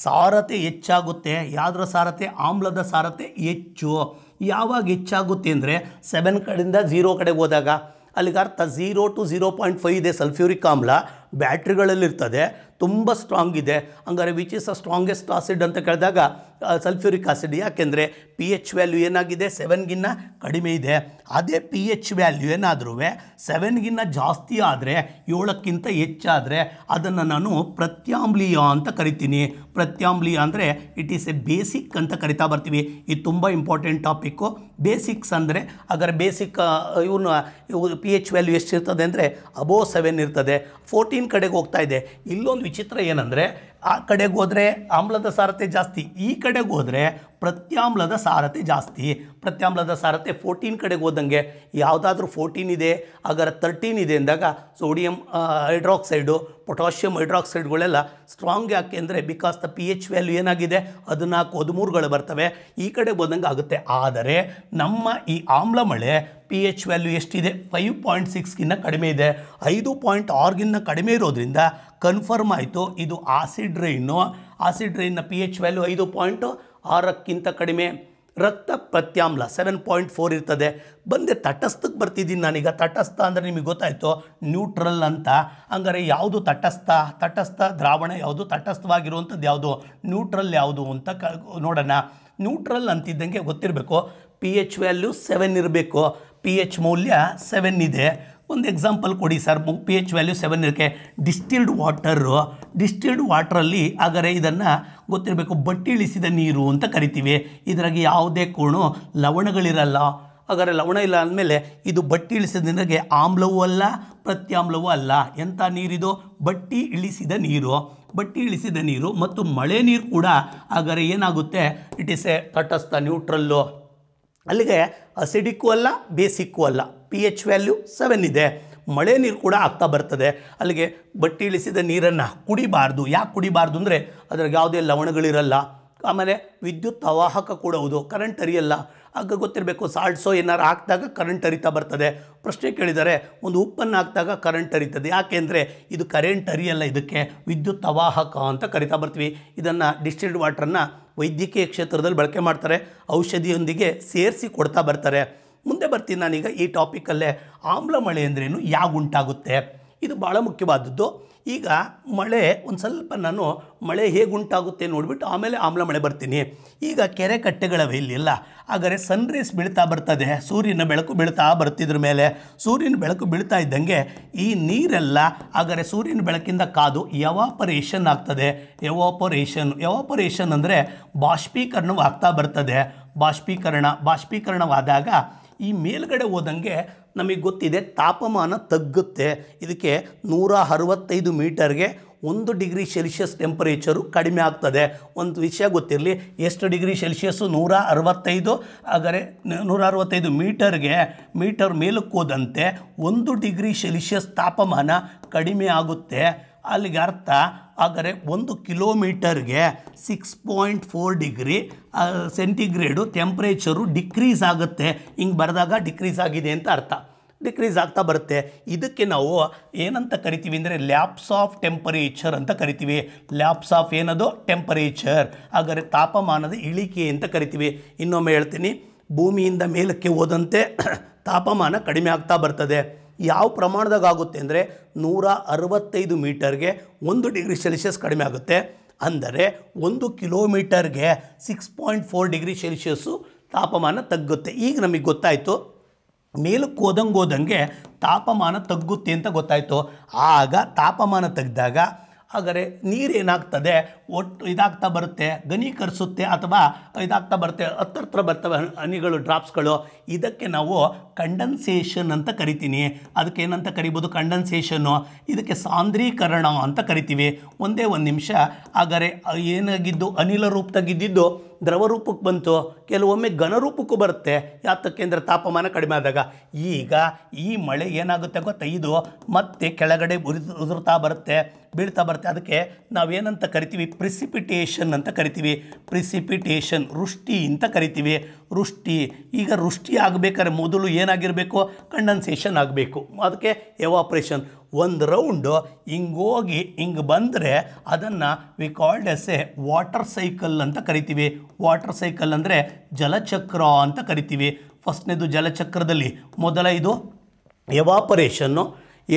ಸಾರತೆ ಹೆಚ್ಚಾಗುತ್ತೆ. ಯಾವುದರ ಸಾರತೆ? ಆಮ್ಲದ ಸಾರತೆ ಹೆಚ್ಚು. ಯಾವಾಗ ಹೆಚ್ಚಾಗುತ್ತೆ ಅಂದರೆ 7 ಕಡೆಯಿಂದ 0 ಕಡೆಗೆ ಹೋದಾಗ. ಅಲ್ಲಿಗೆ ಅರ್ಥ 0 to 0.5 ಇದೆ ಸಲ್ಫ್ಯೂರಿಕ್ ಆಮ್ಲ, ಬ್ಯಾಟ್ರಿಗಳಲ್ಲಿರ್ತದೆ, ತುಂಬ ಸ್ಟ್ರಾಂಗ್ ಇದೆ. ಹಂಗಾರೆ which is a strongest acid ಅಂತ ಕೇಳಿದಾಗ ಸಲ್ಫ್ಯೂರಿಕ್ ಆಸಿಡ್. ಯಾಕೆಂದರೆ ಪಿ ಎಚ್ ವ್ಯಾಲ್ಯೂ ಏನಾಗಿದೆ? 7ಗಿನ್ನ ಕಡಿಮೆ ಇದೆ. ಅದೇ ಪಿ ಎಚ್ ವ್ಯಾಲ್ಯೂ ಏನಾದರೂ 7ಗಿನ್ನ ಜಾಸ್ತಿ ಆದರೆ, 7ಕ್ಕಿಂತ ಹೆಚ್ಚಾದರೆ ಅದನ್ನು ನಾನು ಪ್ರತ್ಯಾಮ್ಲೀಯ ಅಂತ ಕರಿತೀನಿ. ಪ್ರತ್ಯಾಮ್ಲೀಯ ಅಂದರೆ ಇಟ್ ಈಸ್ ಎ ಬೇಸಿಕ್ ಅಂತ ಕರಿತಾ ಬರ್ತೀವಿ. ಇದು ತುಂಬ ಇಂಪಾರ್ಟೆಂಟ್ ಟಾಪಿಕ್ಕು. ಬೇಸಿಕ್ಸ್ ಅಂದರೆ ಹಾಗಾದ್ರೆ ಬೇಸಿಕ್ ಇವು ಪಿ ಎಚ್ ವ್ಯಾಲ್ಯೂ ಎಷ್ಟಿರ್ತದೆ ಅಂದರೆ ಅಬೋವ್ 7 ಇರ್ತದೆ. 14 ಕಡೆಗೆ ಹೋಗ್ತಾ ಇದೆ. ಇಲ್ಲೊಂದು ವಿಚಿತ್ರ ಏನಂದರೆ ಆ ಕಡೆಗೆ ಹೋದರೆ ಆಮ್ಲದ ಸಾರತೆ ಜಾಸ್ತಿ, ಈ ಕಡೆಗೆ ಹೋದರೆ ಪ್ರತ್ಯಾಮ್ಲದ ಸಾರತೆ ಜಾಸ್ತಿ. ಪ್ರತ್ಯಾಮ್ಲದ ಸಾರತೆ 14 ಕಡೆಗೆ ಹೋದಂಗೆ. ಯಾವುದಾದ್ರೂ 14 ಇದೆ, ಹಾಗಾದ್ರೆ 13 ಇದೆ ಅಂದಾಗ ಸೋಡಿಯಂ ಹೈಡ್ರಾಕ್ಸೈಡು, ಪೊಟ್ಯಾಷಿಯಂ ಹೈಡ್ರಾಕ್ಸೈಡ್ಗಳೆಲ್ಲ ಸ್ಟ್ರಾಂಗ್. ಯಾಕೆ ಅಂದರೆ because the P H value ಏನಾಗಿದೆ? 14, 13ಗಳು ಬರ್ತವೆ. ಈ ಕಡೆ ಬಂದಂಗೆ ಆಗುತ್ತೆ. ಆದರೆ ನಮ್ಮ ಈ ಆಮ್ಲಮಳೆ ಪಿ ಎಚ್ ವ್ಯಾಲ್ಯೂ ಎಷ್ಟಿದೆ? 5.6ಗಿನ್ನ ಕಡಿಮೆ ಇದೆ. 5.6ಗಿನ್ನ ಕಡಿಮೆ ಇರೋದ್ರಿಂದ ಕನ್ಫರ್ಮ್ ಆಯಿತು ಇದು ಆಸಿಡ್ ರೈನು. ಆಸಿಡ್ ರೈನ್ನ ಪಿ ಎಚ್ ವ್ಯಾಲ್ಯೂ 5.6ಕ್ಕಿಂತ ಕಡಿಮೆ. ರಕ್ತ ಪ್ರತ್ಯಾಮ್ಲ 7.4 ಇರ್ತದೆ. ಬಂದೆ ತಟಸ್ಥಕ್ಕೆ ಬರ್ತಿದ್ದೀನಿ ನಾನೀಗ. ತಟಸ್ಥ ಅಂದರೆ ನಿಮಗೆ ಗೊತ್ತಾಯಿತು, ನ್ಯೂಟ್ರಲ್ ಅಂತ. ಹಂಗಾರೆ ಯಾವುದು ತಟಸ್ಥ? ತಟಸ್ಥ ದ್ರಾವಣ ಯಾವುದು? ತಟಸ್ಥವಾಗಿರುವಂಥದ್ದು ಯಾವುದು? ನ್ಯೂಟ್ರಲ್ ಯಾವುದು ಅಂತ ನೋಡೋಣ. ನ್ಯೂಟ್ರಲ್ ಅಂತಿದ್ದಂಗೆ ಗೊತ್ತಿರಬೇಕು, ಪಿ ಎಚ್ ವ್ಯಾಲ್ಯೂ 7 ಇರಬೇಕು. ಪಿ ಎಚ್ ಮೌಲ್ಯ 7 ಇದೆ. ಒಂದು ಎಕ್ಸಾಂಪಲ್ ಕೊಡಿ ಸರ್. ಪಿ ಎಚ್ ವ್ಯಾಲ್ಯೂ 7 ಇರೋಕ್ಕೆ ಡಿಸ್ಟಿಲ್ಡ್ ವಾಟರು. ಡಿಸ್ಟಿಲ್ಡ್ ವಾಟ್ರಲ್ಲಿ ಹಾಗಾದರೆ ಇದನ್ನು ಗೊತ್ತಿರಬೇಕು, ಬಟ್ಟಿ ಇಳಿಸಿದ ನೀರು ಅಂತ ಕರಿತೀವಿ. ಇದರಾಗಿ ಯಾವುದೇ ಕೋಣು ಲವಣಗಳಿರಲ್ಲ. ಹಾಗಾದರೆ ಲವಣ ಇಲ್ಲ ಅಂದಮೇಲೆ ಇದು ಬಟ್ಟಿ ಇಳಿಸಿದ ನೀರಿಗೆ ಆಮ್ಲವೂ ಅಲ್ಲ, ಪ್ರತ್ಯಾಮ್ಲವೂ ಅಲ್ಲ. ಎಂಥ ನೀರಿದು? ಬಟ್ಟಿ ಇಳಿಸಿದ ನೀರು. ಬಟ್ಟಿ ಇಳಿಸಿದ ನೀರು ಮತ್ತು ಮಳೆ ನೀರು ಕೂಡ ಹಾಗಾದರೆ ಏನಾಗುತ್ತೆ? ಇಟ್ ಈಸ್ ಎ ತಟಸ್ಥ, ನ್ಯೂಟ್ರಲ್ಲು. ಅಲ್ಲಿಗೆ ಅಸಿಡಿಕ್ಕೂ ಅಲ್ಲ, ಬೇಸಿಕ್ಕೂ ಅಲ್ಲ. ಪಿ ಎಚ್ ವ್ಯಾಲ್ಯೂ 7 ಇದೆ. ಮಳೆ ನೀರು ಕೂಡ ಆಗ್ತಾ ಬರ್ತದೆ. ಅಲ್ಲಿಗೆ ಬಟ್ಟಿ ಇಳಿಸಿದ ನೀರನ್ನು ಕುಡಿಬಾರ್ದು. ಯಾಕೆ ಕುಡಿಬಾರ್ದು ಅಂದರೆ ಅದ್ರಾಗ ಯಾವುದೇ ಲವಣಗಳಿರಲ್ಲ. ಆಮೇಲೆ ವಿದ್ಯುತ್ ಅವಾಹಕ ಕೂಡ ಹೌದು, ಕರೆಂಟ್ ಹರಿಯಲ್ಲ. ಆಗ ಗೊತ್ತಿರಬೇಕು, ಸಾಲ್ಟ್ಸೋ ಏನಾರು ಹಾಕಿದಾಗ ಕರೆಂಟ್ ಹರಿತಾ ಬರ್ತದೆ. ಪ್ರಶ್ನೆ ಕೇಳಿದರೆ ಒಂದು ಉಪ್ಪನ್ನು ಹಾಕಿದಾಗ ಕರೆಂಟ್ ಹರಿತದೆ. ಯಾಕೆ ಅಂದರೆ ಇದು ಕರೆಂಟ್ ಹರಿಯಲ್ಲ, ಇದಕ್ಕೆ ವಿದ್ಯುತ್ ಅವಾಹಕ ಅಂತ ಕರಿತಾ ಬರ್ತೀವಿ. ಇದನ್ನು ಡಿಸ್ಟಿಲ್ಡ್ ವಾಟ್ರನ್ನು ವೈದ್ಯಕೀಯ ಕ್ಷೇತ್ರದಲ್ಲಿ ಬಳಕೆ ಮಾಡ್ತಾರೆ, ಔಷಧಿಯೊಂದಿಗೆ ಸೇರಿಸಿ ಕೊಡ್ತಾ ಬರ್ತಾರೆ. ಮುಂದೆ ಬರ್ತೀನಿ ನಾನೀಗ ಈ ಟಾಪಿಕಲ್ಲೇ. ಆಮ್ಲ ಮಳೆ ಅಂದ್ರೇನು, ಯಾಕೆ ಉಂಟಾಗುತ್ತೆ? ಇದು ಭಾಳ ಮುಖ್ಯವಾದದ್ದು. ಈಗ ಮಳೆ ಒಂದು ಸ್ವಲ್ಪ ನಾನು ಮಳೆ ಹೇಗೆ ಉಂಟಾಗುತ್ತೆ ನೋಡಿಬಿಟ್ಟು ಆಮೇಲೆ ಆಮ್ಲ ಮಳೆ ಬರ್ತೀನಿ. ಈಗ ಕೆರೆ ಕಟ್ಟೆಗಳವೆ ಇಲ್ಲೆಲ್ಲ, ಹಾಗಾದರೆ ಸನ್ರೈಸ್ ಬೀಳ್ತಾ ಬರ್ತದೆ, ಸೂರ್ಯನ ಬೆಳಕು ಬೀಳ್ತಾ ಬರ್ತಿದ್ರ ಮೇಲೆ. ಸೂರ್ಯನ ಬೆಳಕು ಬೀಳ್ತಾ ಇದ್ದಂಗೆ ಈ ನೀರೆಲ್ಲ ಹಾಗಾದರೆ ಸೂರ್ಯನ ಬೆಳಕಿಂದ ಕಾದು ಎವಾಪರೇಷನ್ ಆಗ್ತದೆ. ಎವಾಪರೇಷನ್ ಅಂದರೆ ಬಾಷ್ಪೀಕರಣವಾಗ್ತಾ ಬರ್ತದೆ. ಬಾಷ್ಪೀಕರಣವಾದಾಗ ಈ ಮೇಲ್ಗಡೆ ಹೋದಂಗೆ ನಮಗೆ ಗೊತ್ತಿದೆ ತಾಪಮಾನ ತಗ್ಗುತ್ತೆ. ಇದಕ್ಕೆ 165 ಮೀಟರ್ಗೆ 1 ಡಿಗ್ರಿ ಸೆಲ್ಸಿಯಸ್ ಟೆಂಪರೇಚರು ಕಡಿಮೆ ಆಗ್ತದೆ. ಒಂದು ವಿಷಯ ಗೊತ್ತಿರಲಿ, ಎಷ್ಟು ಡಿಗ್ರಿ ಸೆಲ್ಸಿಯಸ್ಸು? 165. ಹಾಗಾದರೆ 165 ಮೀಟರ್ ಮೇಲಕ್ಕೆ ಹೋದಂತೆ 1 ಡಿಗ್ರಿ ಸೆಲ್ಸಿಯಸ್ ತಾಪಮಾನ ಕಡಿಮೆ ಆಗುತ್ತೆ. ಅಲ್ಲಿಗೆ ಅರ್ಥ ಹಾಗಾದರೆ 1 ಕಿಲೋಮೀಟರ್ಗೆ 6.4 ಡಿಗ್ರಿ ಸೆಂಟಿಗ್ರೇಡು ಟೆಂಪ್ರೇಚರು ಡಿಕ್ರೀಸ್ ಆಗುತ್ತೆ. ಹಿಂಗೆ ಬರೆದಾಗ ಡಿಕ್ರೀಸ್ ಆಗಿದೆ ಅಂತ ಅರ್ಥ. ಡಿಕ್ರೀಸ್ ಆಗ್ತಾ ಬರುತ್ತೆ. ಇದಕ್ಕೆ ನಾವು ಏನಂತ ಕರಿತೀವಿ ಅಂದರೆ ಲ್ಯಾಪ್ಸ್ ಆಫ್ ಟೆಂಪರೇಚರ್ ಅಂತ ಕರಿತೀವಿ. ಲ್ಯಾಪ್ಸ್ ಆಫ್ ಏನದು? ಟೆಂಪರೇಚರ್. ಹಾಗಾದರೆ ತಾಪಮಾನದ ಇಳಿಕೆ ಅಂತ ಕರಿತೀವಿ. ಇನ್ನೊಮ್ಮೆ ಹೇಳ್ತೀನಿ, ಭೂಮಿಯಿಂದ ಮೇಲಕ್ಕೆ ಹೋದಂತೆ ತಾಪಮಾನ ಕಡಿಮೆ ಆಗ್ತಾ ಬರ್ತದೆ. ಯಾವ ಪ್ರಮಾಣದಾಗ ಆಗುತ್ತೆ ಅಂದರೆ 165 ಮೀಟರ್ಗೆ 1 ಡಿಗ್ರಿ ಸೆಲ್ಸಿಯಸ್ ಕಡಿಮೆ ಆಗುತ್ತೆ. ಅಂದರೆ 1 ಕಿಲೋಮೀಟರ್ಗೆ 6.4 ಡಿಗ್ರಿ ಸೆಲ್ಸಿಯಸ್ಸು ತಾಪಮಾನ ತಗ್ಗುತ್ತೆ. ಈಗ ನಮಗೆ ಗೊತ್ತಾಯಿತು, ಮೇಲಕ್ಕೆ ಹೋದಂಗೆ ತಾಪಮಾನ ತಗ್ಗುತ್ತೆ ಅಂತ ಗೊತ್ತಾಯಿತು. ಆಗ ತಾಪಮಾನ ತೆಗೆದಾಗ ಹಾಗಾದರೆ ನೀರೇನಾಗ್ತದೆ? ಒಟ್ಟು ಇದಾಗ್ತಾ ಬರುತ್ತೆ, ಘನೀಕರಿಸುತ್ತೆ, ಅಥವಾ ಇದಾಗ್ತಾ ಬರುತ್ತೆ, ಹತ್ರ ಬರ್ತವೆ ಹನಿಗಳು, ಡ್ರಾಪ್ಸ್ಗಳು. ಇದಕ್ಕೆ ನಾವು ಕಂಡನ್ಸೇಷನ್ ಅಂತ ಕರಿತೀನಿ. ಅದಕ್ಕೆ ಏನಂತ ಕರಿಬೋದು? ಕಂಡನ್ಸೇಷನ್ನು. ಇದಕ್ಕೆ ಸಾಂದ್ರೀಕರಣ ಅಂತ ಕರಿತೀವಿ. ಒಂದೇ ಒಂದು ನಿಮಿಷ. ಹಾಗಾದರೆ ಏನಾಗಿದ್ದು? ಅನಿಲ ರೂಪದಾಗಿದ್ದು ದ್ರವ ರೂಪಕ್ಕೆ ಬಂತು, ಕೆಲವೊಮ್ಮೆ ಘನರೂಪಕ್ಕೂ ಬರುತ್ತೆ. ಯಾತಕ್ಕೆ ಅಂದರೆ ತಾಪಮಾನ ಕಡಿಮೆ ಆದಾಗ. ಈಗ ಈ ಮಳೆ ಏನಾಗುತ್ತೆ ಗೊತ್ತಾ, ಇದು ಮತ್ತೆ ಕೆಳಗಡೆ ಉದುರ್ತಾ ಬರುತ್ತೆ, ಬೀಳ್ತಾ ಬರುತ್ತೆ. ಅದಕ್ಕೆ ನಾವೇನಂತ ಕರಿತೀವಿ, ಪ್ರಿಸಿಪಿಟೇಷನ್ ಅಂತ ಕರಿತೀವಿ. ಪ್ರಿಸಿಪಿಟೇಷನ್, ವೃಷ್ಟಿ ಅಂತ ಕರಿತೀವಿ. ವೃಷ್ಟಿ. ಈಗ ವೃಷ್ಟಿ ಆಗಬೇಕಾದ್ರೆ ಮೊದಲು ಏನಾಗಿರಬೇಕು, ಕಂಡೆನ್ಸೇಷನ್ ಆಗಬೇಕು. ಅದಕ್ಕೆ ಎವಾಪ್ರೇಷನ್. ಒಂದು ರೌಂಡು ಹಿಂಗೋಗಿ ಹಿಂಗೆ ಬಂದರೆ ಅದನ್ನು V called S A water cycle ಅಂತ ಕರಿತೀವಿ. ವಾಟರ್ ಸೈಕಲ್ ಅಂದರೆ ಜಲಚಕ್ರ ಅಂತ ಕರಿತೀವಿ. ಫಸ್ಟ್ನೇದು ಜಲಚಕ್ರದಲ್ಲಿ ಮೊದಲ ಇದು ಎವಾಪರೇಷನ್ನು,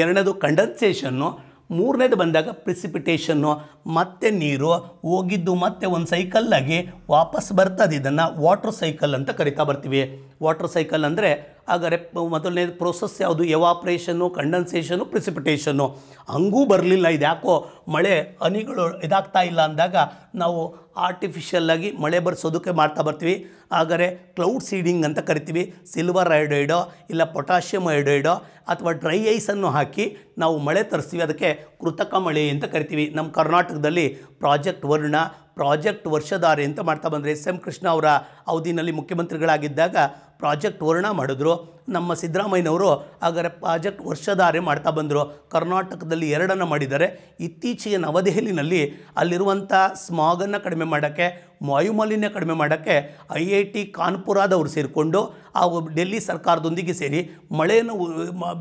ಎರಡನೇದು ಕಂಡೆನ್ಸೇಷನ್ನು, ಮೂರನೇದು ಬಂದಾಗ ಪ್ರಿಸಿಪಿಟೇಷನ್ನು. ಮತ್ತೆ ನೀರು ಹೋಗಿದ್ದು ಮತ್ತೆ ಒಂದು ಸೈಕಲ್ಲಾಗಿ ವಾಪಸ್ ಬರ್ತದೆ. ಇದನ್ನು ವಾಟರ್ ಸೈಕಲ್ ಅಂತ ಕರಿತಾ ಬರ್ತೀವಿ. ವಾಟರ್ ಸೈಕಲ್ ಅಂದರೆ ಹಾಗಾದರೆ ಮೊದಲನೇ ಪ್ರೋಸೆಸ್ ಯಾವುದು, ಎವಾಪ್ರೇಷನ್ನು, ಕಂಡೆನ್ಸೇಷನ್ನು, ಪ್ರಿಸಿಪಿಟೇಷನ್ನು. ಹಂಗೂ ಬರಲಿಲ್ಲ, ಇದು ಯಾಕೋ ಮಳೆ ಹನಿಗಳು ಇದಾಗ್ತಾ ಇಲ್ಲ ಅಂದಾಗ ನಾವು ಆರ್ಟಿಫಿಷಿಯಲ್ಲಾಗಿ ಮಳೆ ಬರ್ಸೋದಕ್ಕೆ ಮಾಡ್ತಾ ಬರ್ತೀವಿ. ಹಾಗಾದರೆ ಕ್ಲೌಡ್ ಸೀಡಿಂಗ್ ಅಂತ ಕರಿತೀವಿ. ಸಿಲ್ವರ್ ಅಯೋಡೈಡೋ ಇಲ್ಲ ಪೊಟ್ಯಾಷಿಯಮ್ ಅಯೋಡೈಡೋ ಅಥವಾ ಡ್ರೈ ಐಸನ್ನು ಹಾಕಿ ನಾವು ಮಳೆ ತರಿಸ್ತೀವಿ. ಅದಕ್ಕೆ ಕೃತಕ ಮಳೆ ಅಂತ ಕರಿತೀವಿ. ನಮ್ಮ ಕರ್ನಾಟಕದಲ್ಲಿ ಪ್ರಾಜೆಕ್ಟ್ ವರ್ಣ, ಪ್ರಾಜೆಕ್ಟ್ ವರ್ಷಧಾರೆ ಅಂತ ಮಾಡ್ತಾ ಬಂದರೆ ಎಸ್ ಎಂ ಕೃಷ್ಣ ಅವರ ಅವಧಿನಲ್ಲಿ ಮುಖ್ಯಮಂತ್ರಿಗಳಾಗಿದ್ದಾಗ ಪ್ರಾಜೆಕ್ಟ್ ವರ್ಣ ಮಾಡಿದ್ರು. ನಮ್ಮ ಸಿದ್ದರಾಮಯ್ಯನವರು ಹಾಗಾದರೆ ಪ್ರಾಜೆಕ್ಟ್ ವರ್ಷಧಾರೆ ಮಾಡ್ತಾ ಬಂದರು. ಕರ್ನಾಟಕದಲ್ಲಿ ಎರಡನ್ನು ಮಾಡಿದ್ದಾರೆ. ಇತ್ತೀಚೆಗೆ ನವದೆಹಲಿನಲ್ಲಿ ಅಲ್ಲಿರುವಂಥ ಸ್ಮಾಗನ್ನು ಕಡಿಮೆ ಮಾಡೋಕ್ಕೆ, ವಾಯುಮಾಲಿನ್ಯ ಕಡಿಮೆ ಮಾಡೋಕ್ಕೆ IIT ಕಾನ್ಪುರದವರು ಸೇರಿಕೊಂಡು ಆ ಡೆಲ್ಲಿ ಸರ್ಕಾರದೊಂದಿಗೆ ಸೇರಿ ಮಳೆಯನ್ನು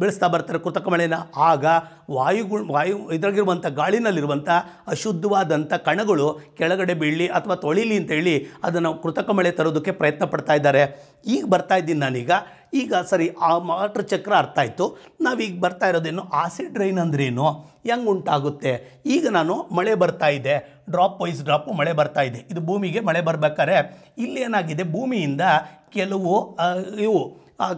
ಬೆಳೆಸ್ತಾ ಬರ್ತಾರೆ, ಕೃತಕ ಮಳೆಯನ್ನು. ಆಗ ವಾಯು ಇದ್ರಾಗಿರುವಂಥ ಗಾಳಿನಲ್ಲಿರುವಂಥ ಅಶುದ್ಧವಾದಂಥ ಕಣಗಳು ಕೆಳಗಡೆ ಬೀಳಲಿ ಅಥವಾ ತೊಳಿಲಿ ಅಂತೇಳಿ ಅದನ್ನು ಕೃತಕ ಮಳೆ ತರೋದಕ್ಕೆ ಪ್ರಯತ್ನ ಪಡ್ತಾ ಇದ್ದಾರೆ. ಈಗ ಬರ್ತಾ ಇದ್ದೀನಿ ನಾನೀಗ. ಈಗ ಸರಿ, ಆ ವಾಟರ್ ಚಕ್ರ ಅರ್ಥ ಆಯಿತು. ನಾವೀಗ ಬರ್ತಾ ಇರೋದೇನು, ಆಸಿಡ್ ರೈನ್ ಅಂದ್ರೇನು, ಹೆಂಗೆ ಉಂಟಾಗುತ್ತೆ. ಈಗ ನಾನು ಮಳೆ ಬರ್ತಾ ಇದೆ, ಡ್ರಾಪ್ ವೈಸ್ ಡ್ರಾಪು ಮಳೆ ಬರ್ತಾ ಇದೆ. ಇದು ಭೂಮಿಗೆ ಮಳೆ ಬರಬೇಕಾದ್ರೆ ಇಲ್ಲೇನಾಗಿದೆ, ಭೂಮಿಯಿಂದ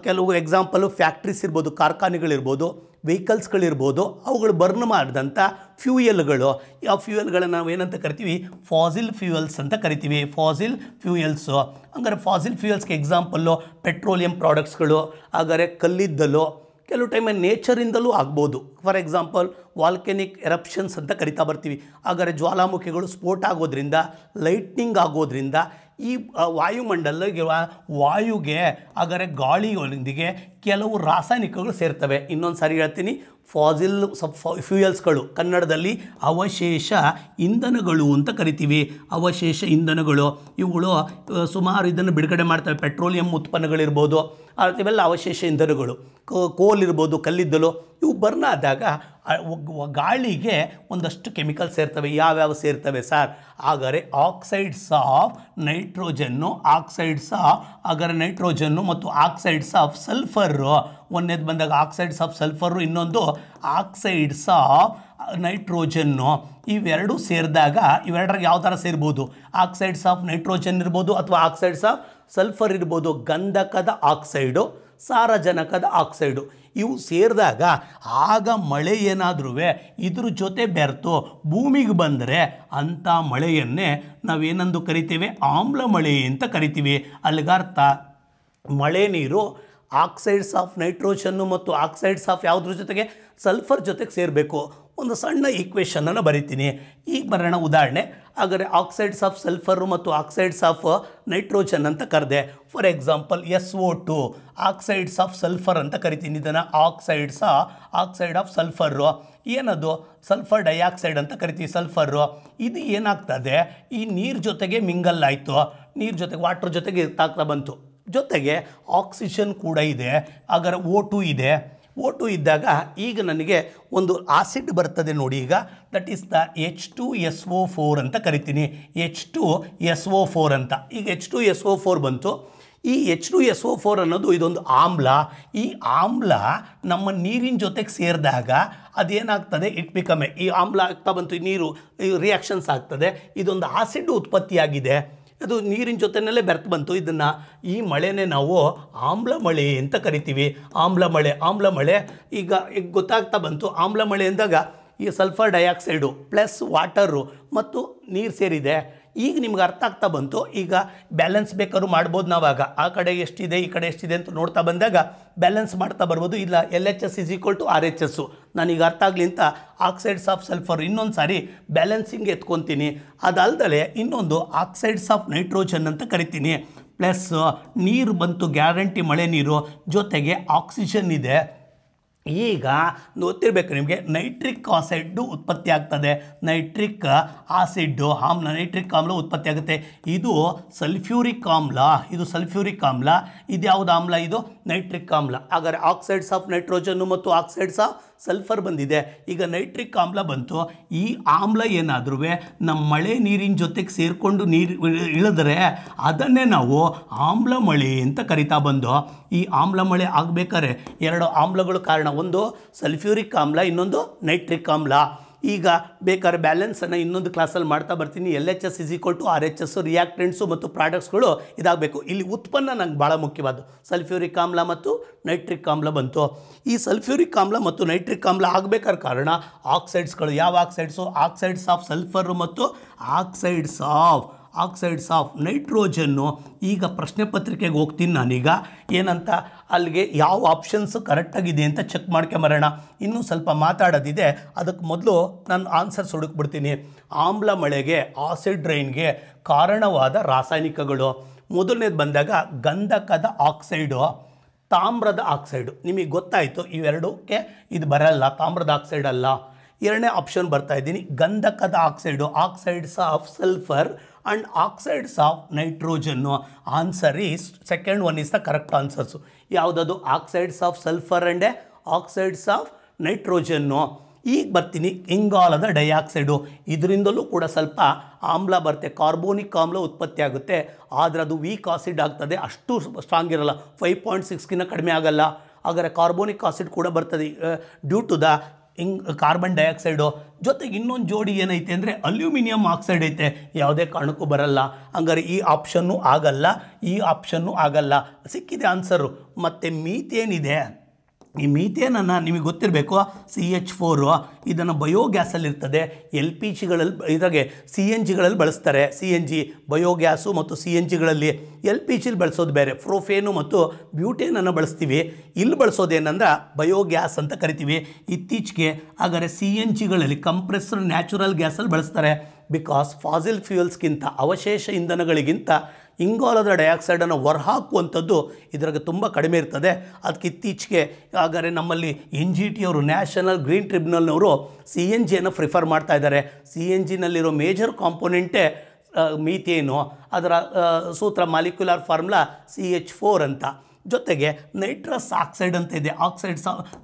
ಕೆಲವು ಎಕ್ಸಾಂಪಲು ಫ್ಯಾಕ್ಟ್ರೀಸ್ ಇರ್ಬೋದು, ಕಾರ್ಖಾನೆಗಳಿರ್ಬೋದು, ವೆಹಿಕಲ್ಸ್ಗಳಿರ್ಬೋದು, ಅವುಗಳು ಬರ್ನ್ ಮಾಡಿದಂಥ ಫ್ಯೂಯಲ್ಗಳು. ಆ ಫ್ಯೂಯಲ್ಗಳನ್ನು ನಾವು ಏನಂತ ಕರಿತೀವಿ, ಫಾಸಿಲ್ ಫ್ಯೂಯಲ್ಸ್ ಅಂತ ಕರಿತೀವಿ. ಫಾಸಿಲ್ ಫ್ಯೂಯಲ್ಸು. ಹಂಗಾರೆ ಫಾಸಿಲ್ ಫ್ಯೂಯಲ್ಸ್ಗೆ ಎಕ್ಸಾಂಪಲ್ಲು ಪೆಟ್ರೋಲಿಯಂ ಪ್ರಾಡಕ್ಟ್ಸ್ಗಳು, ಹಾಗಾದರೆ ಕಲ್ಲಿದ್ದಲು, ಕೆಲವು ಟೈಮಲ್ಲಿ ನೇಚರಿಂದಲೂ ಆಗ್ಬೋದು. ಫಾರ್ ಎಕ್ಸಾಂಪಲ್ ವಾಲ್ಕೆನಿಕ್ ಎರಪ್ಷನ್ಸ್ ಅಂತ ಕರಿತಾ ಬರ್ತೀವಿ. ಹಾಗಾದರೆ ಜ್ವಾಲಾಮುಖಿಗಳು ಸ್ಫೋಟ ಆಗೋದ್ರಿಂದ, ಲೈಟ್ನಿಂಗ್ ಆಗೋದ್ರಿಂದ ಈ ವಾಯುಮಂಡಲಗಿರುವ ವಾಯುಗೆ ಹಾಗಾದರೆ ಗಾಳಿಯೊಂದಿಗೆ ಕೆಲವು ರಾಸಾಯನಿಕಗಳು ಸೇರ್ತವೆ. ಇನ್ನೊಂದು ಸಾರಿ ಹೇಳ್ತೀನಿ, ಫಾಸಿಲ್ ಫ್ಯೂಯಲ್ಸ್ಗಳು ಕನ್ನಡದಲ್ಲಿ ಅವಶೇಷ ಇಂಧನಗಳು ಅಂತ ಕರಿತೀವಿ. ಅವಶೇಷ ಇಂಧನಗಳು ಇವುಗಳು ಸುಮಾರು ಇದನ್ನು ಬಿಡುಗಡೆ ಮಾಡ್ತವೆ. ಪೆಟ್ರೋಲಿಯಂ ಉತ್ಪನ್ನಗಳಿರ್ಬೋದು, ಇವೆಲ್ಲ ಅವಶೇಷ ಇಂಧನಗಳು. ಕೋಲ್ ಇರ್ಬೋದು, ಕಲ್ಲಿದ್ದಲು, ಇವು ಬರ್ನ್ ಆದಾಗ ಗಾಳಿಗೆ ಒಂದಷ್ಟು ಕೆಮಿಕಲ್ಸ್ ಸೇರ್ತವೆ. ಯಾವ್ಯಾವ ಸೇರ್ತವೆ ಸರ್? ಹಾಗಾದರೆ ಆಕ್ಸೈಡ್ಸ್ ಆಫ್ ನೈಟ್ರೋಜನ್ನು, ಹಾಗಾದರೆ ನೈಟ್ರೋಜನ್ನು ಮತ್ತು ಆಕ್ಸೈಡ್ಸ್ ಆಫ್ ಸಲ್ಫರು. ಒಂದೇದು ಬಂದಾಗ ಆಕ್ಸೈಡ್ಸ್ ಆಫ್ ಸಲ್ಫರು, ಇನ್ನೊಂದು ಆಕ್ಸೈಡ್ಸ್ ಆಫ್ ನೈಟ್ರೋಜನ್ನು. ಇವೆರಡೂ ಸೇರಿದಾಗ ಇವೆರಡರಾಗ ಯಾವ ಥರ ಸೇರ್ಬೋದು, ಆಕ್ಸೈಡ್ಸ್ ಆಫ್ ನೈಟ್ರೋಜನ್ ಇರ್ಬೋದು ಅಥವಾ ಆಕ್ಸೈಡ್ಸ್ ಆಫ್ ಸಲ್ಫರ್ ಇರ್ಬೋದು. ಗಂಧಕದ ಆಕ್ಸೈಡು, ಸಾರಜನಕದ ಆಕ್ಸೈಡು ಇವು ಸೇರಿದಾಗ ಆಗ ಮಳೆ ಏನಾದರೂ ಇದ್ರ ಜೊತೆ ಬೆರೆತು ಭೂಮಿಗೆ ಬಂದರೆ ಅಂಥ ಮಳೆಯನ್ನೇ ನಾವೇನೆಂದು ಕರಿತೇವೆ, ಆಮ್ಲ ಮಳೆ ಅಂತ ಕರಿತೀವಿ. ಅಲ್ಲಿಗರ್ಥ ಮಳೆ ನೀರು ಆಕ್ಸೈಡ್ಸ್ ಆಫ್ ನೈಟ್ರೋಜನ್ನು ಮತ್ತು ಆಕ್ಸೈಡ್ಸ್ ಆಫ್ ಯಾವುದ್ರ ಜೊತೆಗೆ, ಸಲ್ಫರ್ ಜೊತೆಗೆ ಸೇರಬೇಕು. ಒಂದು ಸಣ್ಣ ಈಕ್ವೇಷನನ್ನು ಬರಿತೀನಿ. ಈಗ ಬರೋಣ ಉದಾಹರಣೆ. ಹಾಗಾದರೆ ಆಕ್ಸೈಡ್ಸ್ ಆಫ್ ಸಲ್ಫರು ಮತ್ತು ಆಕ್ಸೈಡ್ಸ್ ಆಫ್ ನೈಟ್ರೋಜನ್ ಅಂತ ಕರೆದೆ. For example SO2 oxides of sulphur ಅಂತ ಕರಿತೀನಿ. ಇದನ್ನು ಆಕ್ಸೈಡ್ ಆಫ್ ಸಲ್ಫರು. ಏನದು, ಸಲ್ಫರ್ ಡೈಆಕ್ಸೈಡ್ ಅಂತ ಕರಿತೀವಿ. ಸಲ್ಫರು ಇದು ಏನಾಗ್ತದೆ, ಈ ನೀರು ಜೊತೆಗೆ ಮಿಂಗಲ್ ಆಯಿತು, ನೀರು ಜೊತೆಗೆ ವಾಟ್ರ್ ಜೊತೆಗೆ ತಾಗ್ತಾ ಬಂತು. ಜೊತೆಗೆ ಆಕ್ಸಿಜನ್ ಕೂಡ ಇದೆ. ಹಾಗಾದರೆ O2 ಇದೆ. O2 ಇದ್ದಾಗ ಈಗ ನನಗೆ ಒಂದು ಆಸಿಡ್ ಬರ್ತದೆ ನೋಡಿ. ಈಗ ದಟ್ ಈಸ್ ದ H2SO4 ಅಂತ ಕರಿತೀನಿ. H2SO4 ಅಂತ. ಈಗ H2SO4 ಬಂತು. ಈ H2SO4 ಅನ್ನೋದು ಇದೊಂದು ಆಮ್ಲ. ಈ ಆಮ್ಲ ನಮ್ಮ ನೀರಿನ ಜೊತೆಗೆ ಸೇರಿದಾಗ ಅದೇನಾಗ್ತದೆ, ಈ ಆಮ್ಲ ಆಗ್ತಾ ಬಂತು, ನೀರು ರಿಯಾಕ್ಷನ್ಸ್ ಆಗ್ತದೆ. ಇದೊಂದು ಆಸಿಡ್ ಉತ್ಪತ್ತಿಯಾಗಿದೆ. ಅದು ನೀರಿನ ಜೊತೆಯಲ್ಲೇ ಬೆರೆತು ಬಂತು. ಇದನ್ನು, ಈ ಮಳೆನೇ ನಾವು ಆಮ್ಲ ಮಳೆ ಅಂತ ಕರಿತೀವಿ. ಆಮ್ಲ ಮಳೆ ಈಗ ಗೊತ್ತಾಗ್ತಾ ಬಂತು. ಆಮ್ಲ ಮಳೆ ಅಂದಾಗ ಈ ಸಲ್ಫರ್ ಡೈಆಕ್ಸೈಡು ಪ್ಲಸ್ ವಾಟರು ಮತ್ತು ನೀರು ಸೇರಿದೆ. ಈಗ ನಿಮ್ಗೆ ಅರ್ಥ ಆಗ್ತಾ ಬಂತು. ಈಗ ಬ್ಯಾಲೆನ್ಸ್ ಬೇಕಾದ್ರೂ ಮಾಡ್ಬೋದು ನಾವಾಗ, ಆ ಕಡೆ ಎಷ್ಟಿದೆ ಈ ಕಡೆ ಎಷ್ಟಿದೆ ಅಂತ ನೋಡ್ತಾ ಬಂದಾಗ ಬ್ಯಾಲೆನ್ಸ್ ಮಾಡ್ತಾ ಬರ್ಬೋದು. ಇಲ್ಲ LHS = RHS. ನಾನೀಗ ಅರ್ಥ ಆಗಲಿ ಅಂತ ಆಕ್ಸೈಡ್ಸ್ ಆಫ್ ಸಲ್ಫರ್ ಇನ್ನೊಂದು ಸಾರಿ ಬ್ಯಾಲೆನ್ಸಿಂಗ್ ಎತ್ಕೊತೀನಿ. ಅದಲ್ದಲೆ ಇನ್ನೊಂದು ಆಕ್ಸೈಡ್ಸ್ ಆಫ್ ನೈಟ್ರೋಜನ್ ಅಂತ ಕರಿತೀನಿ. ಪ್ಲಸ್ ನೀರು ಬಂತು, ಗ್ಯಾರಂಟಿ ಮಳೆ ನೀರು, ಜೊತೆಗೆ ಆಕ್ಸಿಜನ್ ಇದೆ. ಈಗ ಗೊತ್ತಿರಬೇಕು ನಿಮಗೆ, ನೈಟ್ರಿಕ್ ಆಸಿಡ್ಡು ಉತ್ಪತ್ತಿ ಆಗ್ತದೆ. ನೈಟ್ರಿಕ್ ಆಸಿಡ್ಡು ನೈಟ್ರಿಕ್ ಆಮ್ಲ ಉತ್ಪತ್ತಿ ಆಗುತ್ತೆ. ಇದು ಸಲ್ಫ್ಯೂರಿಕ್ ಆಮ್ಲ, ಇದು ಯಾವುದು ಆಮ್ಲ? ಇದು ನೈಟ್ರಿಕ್ ಆಮ್ಲ. ಹಾಗಾದರೆ ಆಕ್ಸೈಡ್ಸ್ ಆಫ್ ನೈಟ್ರೋಜನ್ನು ಮತ್ತು ಆಕ್ಸೈಡ್ಸ್ ಆಫ್ ಸಲ್ಫರ್ ಬಂದಿದೆ. ಈಗ ನೈಟ್ರಿಕ್ ಆಮ್ಲ ಬಂತು. ಈ ಆಮ್ಲ ಏನಾದ್ರೂ ನಮ್ಮ ಮಳೆ ನೀರಿನ ಜೊತೆಗೆ ಸೇರಿಕೊಂಡು ನೀರು ಇಳಿದ್ರೆ ಅದನ್ನೇ ನಾವು ಆಮ್ಲ ಮಳೆ ಅಂತ ಕರಿತಾ ಬಂದು, ಈ ಆಮ್ಲ ಮಳೆ ಆಗಬೇಕಾದ್ರೆ ಎರಡು ಆಮ್ಲಗಳು ಕಾರಣ, ಒಂದು ಸಲ್ಫ್ಯೂರಿಕ್ ಆಮ್ಲ, ಇನ್ನೊಂದು ನೈಟ್ರಿಕ್ ಆಮ್ಲ. ಈಗ ಬೇಕಾದ್ರೆ ಬ್ಯಾಲೆನ್ಸನ್ನು ಇನ್ನೊಂದು ಕ್ಲಾಸಲ್ಲಿ ಮಾಡ್ತಾ ಬರ್ತೀನಿ. LHS = RHS, ರಿಯಾಕ್ಟೆಂಟ್ಸು ಮತ್ತು ಪ್ರಾಡಕ್ಟ್ಸ್ಗಳು ಇದಾಗಬೇಕು. ಇಲ್ಲಿ ಉತ್ಪನ್ನ ನಂಗೆ ಭಾಳ ಮುಖ್ಯವಾದ ಸಲ್ಫ್ಯೂರಿಕ್ ಆಮ್ಲ ಮತ್ತು ನೈಟ್ರಿಕ್ ಆಮ್ಲ ಬಂತು. ಈ ಸಲ್ಫ್ಯೂರಿಕ್ ಆಮ್ಲ ಮತ್ತು ನೈಟ್ರಿಕ್ ಆಮ್ಲ ಆಗಬೇಕಾದ ಕಾರಣ ಆಕ್ಸೈಡ್ಸ್ಗಳು. ಯಾವ ಆಕ್ಸೈಡ್ಸು? ಆಕ್ಸೈಡ್ಸ್ ಆಫ್ ಸಲ್ಫರು ಮತ್ತು ಆಕ್ಸೈಡ್ಸ್ ಆಫ್ ನೈಟ್ರೋಜನ್ನು. ಈಗ ಪ್ರಶ್ನೆ ಪತ್ರಿಕೆಗೆ ಹೋಗ್ತೀನಿ ನಾನೀಗ, ಏನಂತ ಅಲ್ಲಿಗೆ ಯಾವ ಆಪ್ಷನ್ಸ್ ಕರೆಕ್ಟಾಗಿದೆ ಅಂತ ಚೆಕ್ ಮಾಡ್ಕೊಂಬರೋಣ. ಇನ್ನೂ ಸ್ವಲ್ಪ ಮಾತಾಡೋದಿದೆ, ಅದಕ್ಕೆ ಮೊದಲು ನಾನು ಆನ್ಸರ್ಸ್ ಹುಡುಕ್ಬಿಡ್ತೀನಿ. ಆಮ್ಲ ಮಳೆಗೆ, ಆಸಿಡ್ ರೈನ್ಗೆ ಕಾರಣವಾದ ರಾಸಾಯನಿಕಗಳು. ಮೊದಲನೇದು ಬಂದಾಗ ಗಂಧಕದ ಆಕ್ಸೈಡು, ತಾಮ್ರದ ಆಕ್ಸೈಡು. ನಿಮಗೆ ಗೊತ್ತಾಯಿತು ಇವೆರಡಕ್ಕೆ ಇದು ಬರಲ್ಲ, ತಾಮ್ರದ ಆಕ್ಸೈಡ್ ಅಲ್ಲ. ಎರಡನೇ ಆಪ್ಷನ್ ಬರ್ತಾ ಇದ್ದೀನಿ, ಗಂಧಕದ oxide, oxides of sulphur and oxides of nitrogen. Answer is second one is the correct answers. ಯಾವುದದು? Oxides of sulphur and oxides of nitrogen. ಈಗ ಬರ್ತೀನಿ ಇಂಗಾಲದ ಡೈಆಕ್ಸೈಡು. ಇದರಿಂದಲೂ ಕೂಡ ಸ್ವಲ್ಪ ಆಮ್ಲ ಬರುತ್ತೆ, ಕಾರ್ಬೋನಿಕ್ ಆಮ್ಲ ಉತ್ಪತ್ತಿ ಆಗುತ್ತೆ. ಆದರೆ ಅದು ವೀಕ್ ಆಸಿಡ್ ಆಗ್ತದೆ, ಅಷ್ಟು ಸ್ಟ್ರಾಂಗ್ ಇರಲ್ಲ, 5.6ಗಿಂತ ಕಡಿಮೆ ಆಗಲ್ಲ. ಹಾಗಾದರೆ ಕಾರ್ಬೋನಿಕ್ ಆಸಿಡ್ ಕೂಡ ಬರ್ತದೆ due to the carbon dioxide. ಜೊತೆಗೆ ಇನ್ನೊಂದು ಜೋಡಿ ಏನೈತೆ ಅಂದರೆ ಅಲ್ಯೂಮಿನಿಯಂ ಆಕ್ಸೈಡ್ ಐತೆ, ಯಾವುದೇ ಕಾರಣಕ್ಕೂ ಬರಲ್ಲ. ಹಂಗಾರೆ ಈ ಆಪ್ಷನ್ನು ಆಗಲ್ಲ. ಸಿಕ್ಕಿದೆ ಆನ್ಸರು. ಮತ್ತು ಮೀಥೇನ್ ಇದೆ. ಈ ಮೀಥೇನನ್ನು ನಿಮಗೆ ಗೊತ್ತಿರಬೇಕು, CH4. ಇದನ್ನು ಬಯೋಗ್ಯಾಸಲ್ಲಿರ್ತದೆ, LPGಗಳಲ್ಲಿ, ಇದಾಗೆ CNGಗಳಲ್ಲಿ ಬಳಸ್ತಾರೆ. CNG ಬಯೋಗ್ಯಾಸು ಮತ್ತು CNGಗಳಲ್ಲಿ. LPGಲಿ ಬಳಸೋದು ಬೇರೆ, ಪ್ರೋಫೇನು ಮತ್ತು ಬ್ಯೂಟೇನನ್ನು ಬಳಸ್ತೀವಿ. ಇಲ್ಲಿ ಬಳಸೋದೇನಂದ್ರೆ ಬಯೋಗ್ಯಾಸ್ ಅಂತ ಕರಿತೀವಿ. ಇತ್ತೀಚೆಗೆ ಹಾಗಾದರೆ CNGಗಳಲ್ಲಿ ಕಂಪ್ರೆಸ್ಡ್ ನ್ಯಾಚುರಲ್ ಗ್ಯಾಸಲ್ಲಿ ಬಳಸ್ತಾರೆ. ಬಿಕಾಸ್ ಫಾಸಿಲ್ ಫ್ಯೂಯಲ್ಸ್ಗಿಂತ, ಅವಶೇಷ ಇಂಧನಗಳಿಗಿಂತ ಇಂಗಾಲದ ಡೈಆಕ್ಸೈಡನ್ನು ಹೊರಹಾಕುವಂಥದ್ದು ಇದ್ರಾಗ ತುಂಬ ಕಡಿಮೆ ಇರ್ತದೆ. ಅದಕ್ಕೆ ಇತ್ತೀಚೆಗೆ ಹಾಗಾದರೆ ನಮ್ಮಲ್ಲಿ NGT ಅವರು, ನ್ಯಾಷನಲ್ ಗ್ರೀನ್ ಟ್ರಿಬ್ಯುನಲ್ನವರು CNGಯನ್ನು ಪ್ರಿಫರ್ ಮಾಡ್ತಾ ಇದ್ದಾರೆ. CNGನಲ್ಲಿರೋ ಮೇಜರ್ ಕಾಂಪೋನೆಂಟೇ ಮೀಥೇನು. ಅದರ ಸೂತ್ರ ಮಾಲಿಕ್ಯುಲರ್ ಫಾರ್ಮುಲಾ CH4 ಅಂತ. ಜೊತೆಗೆ ನೈಟ್ರಸ್ ಆಕ್ಸೈಡ್ ಅಂತ ಇದೆ,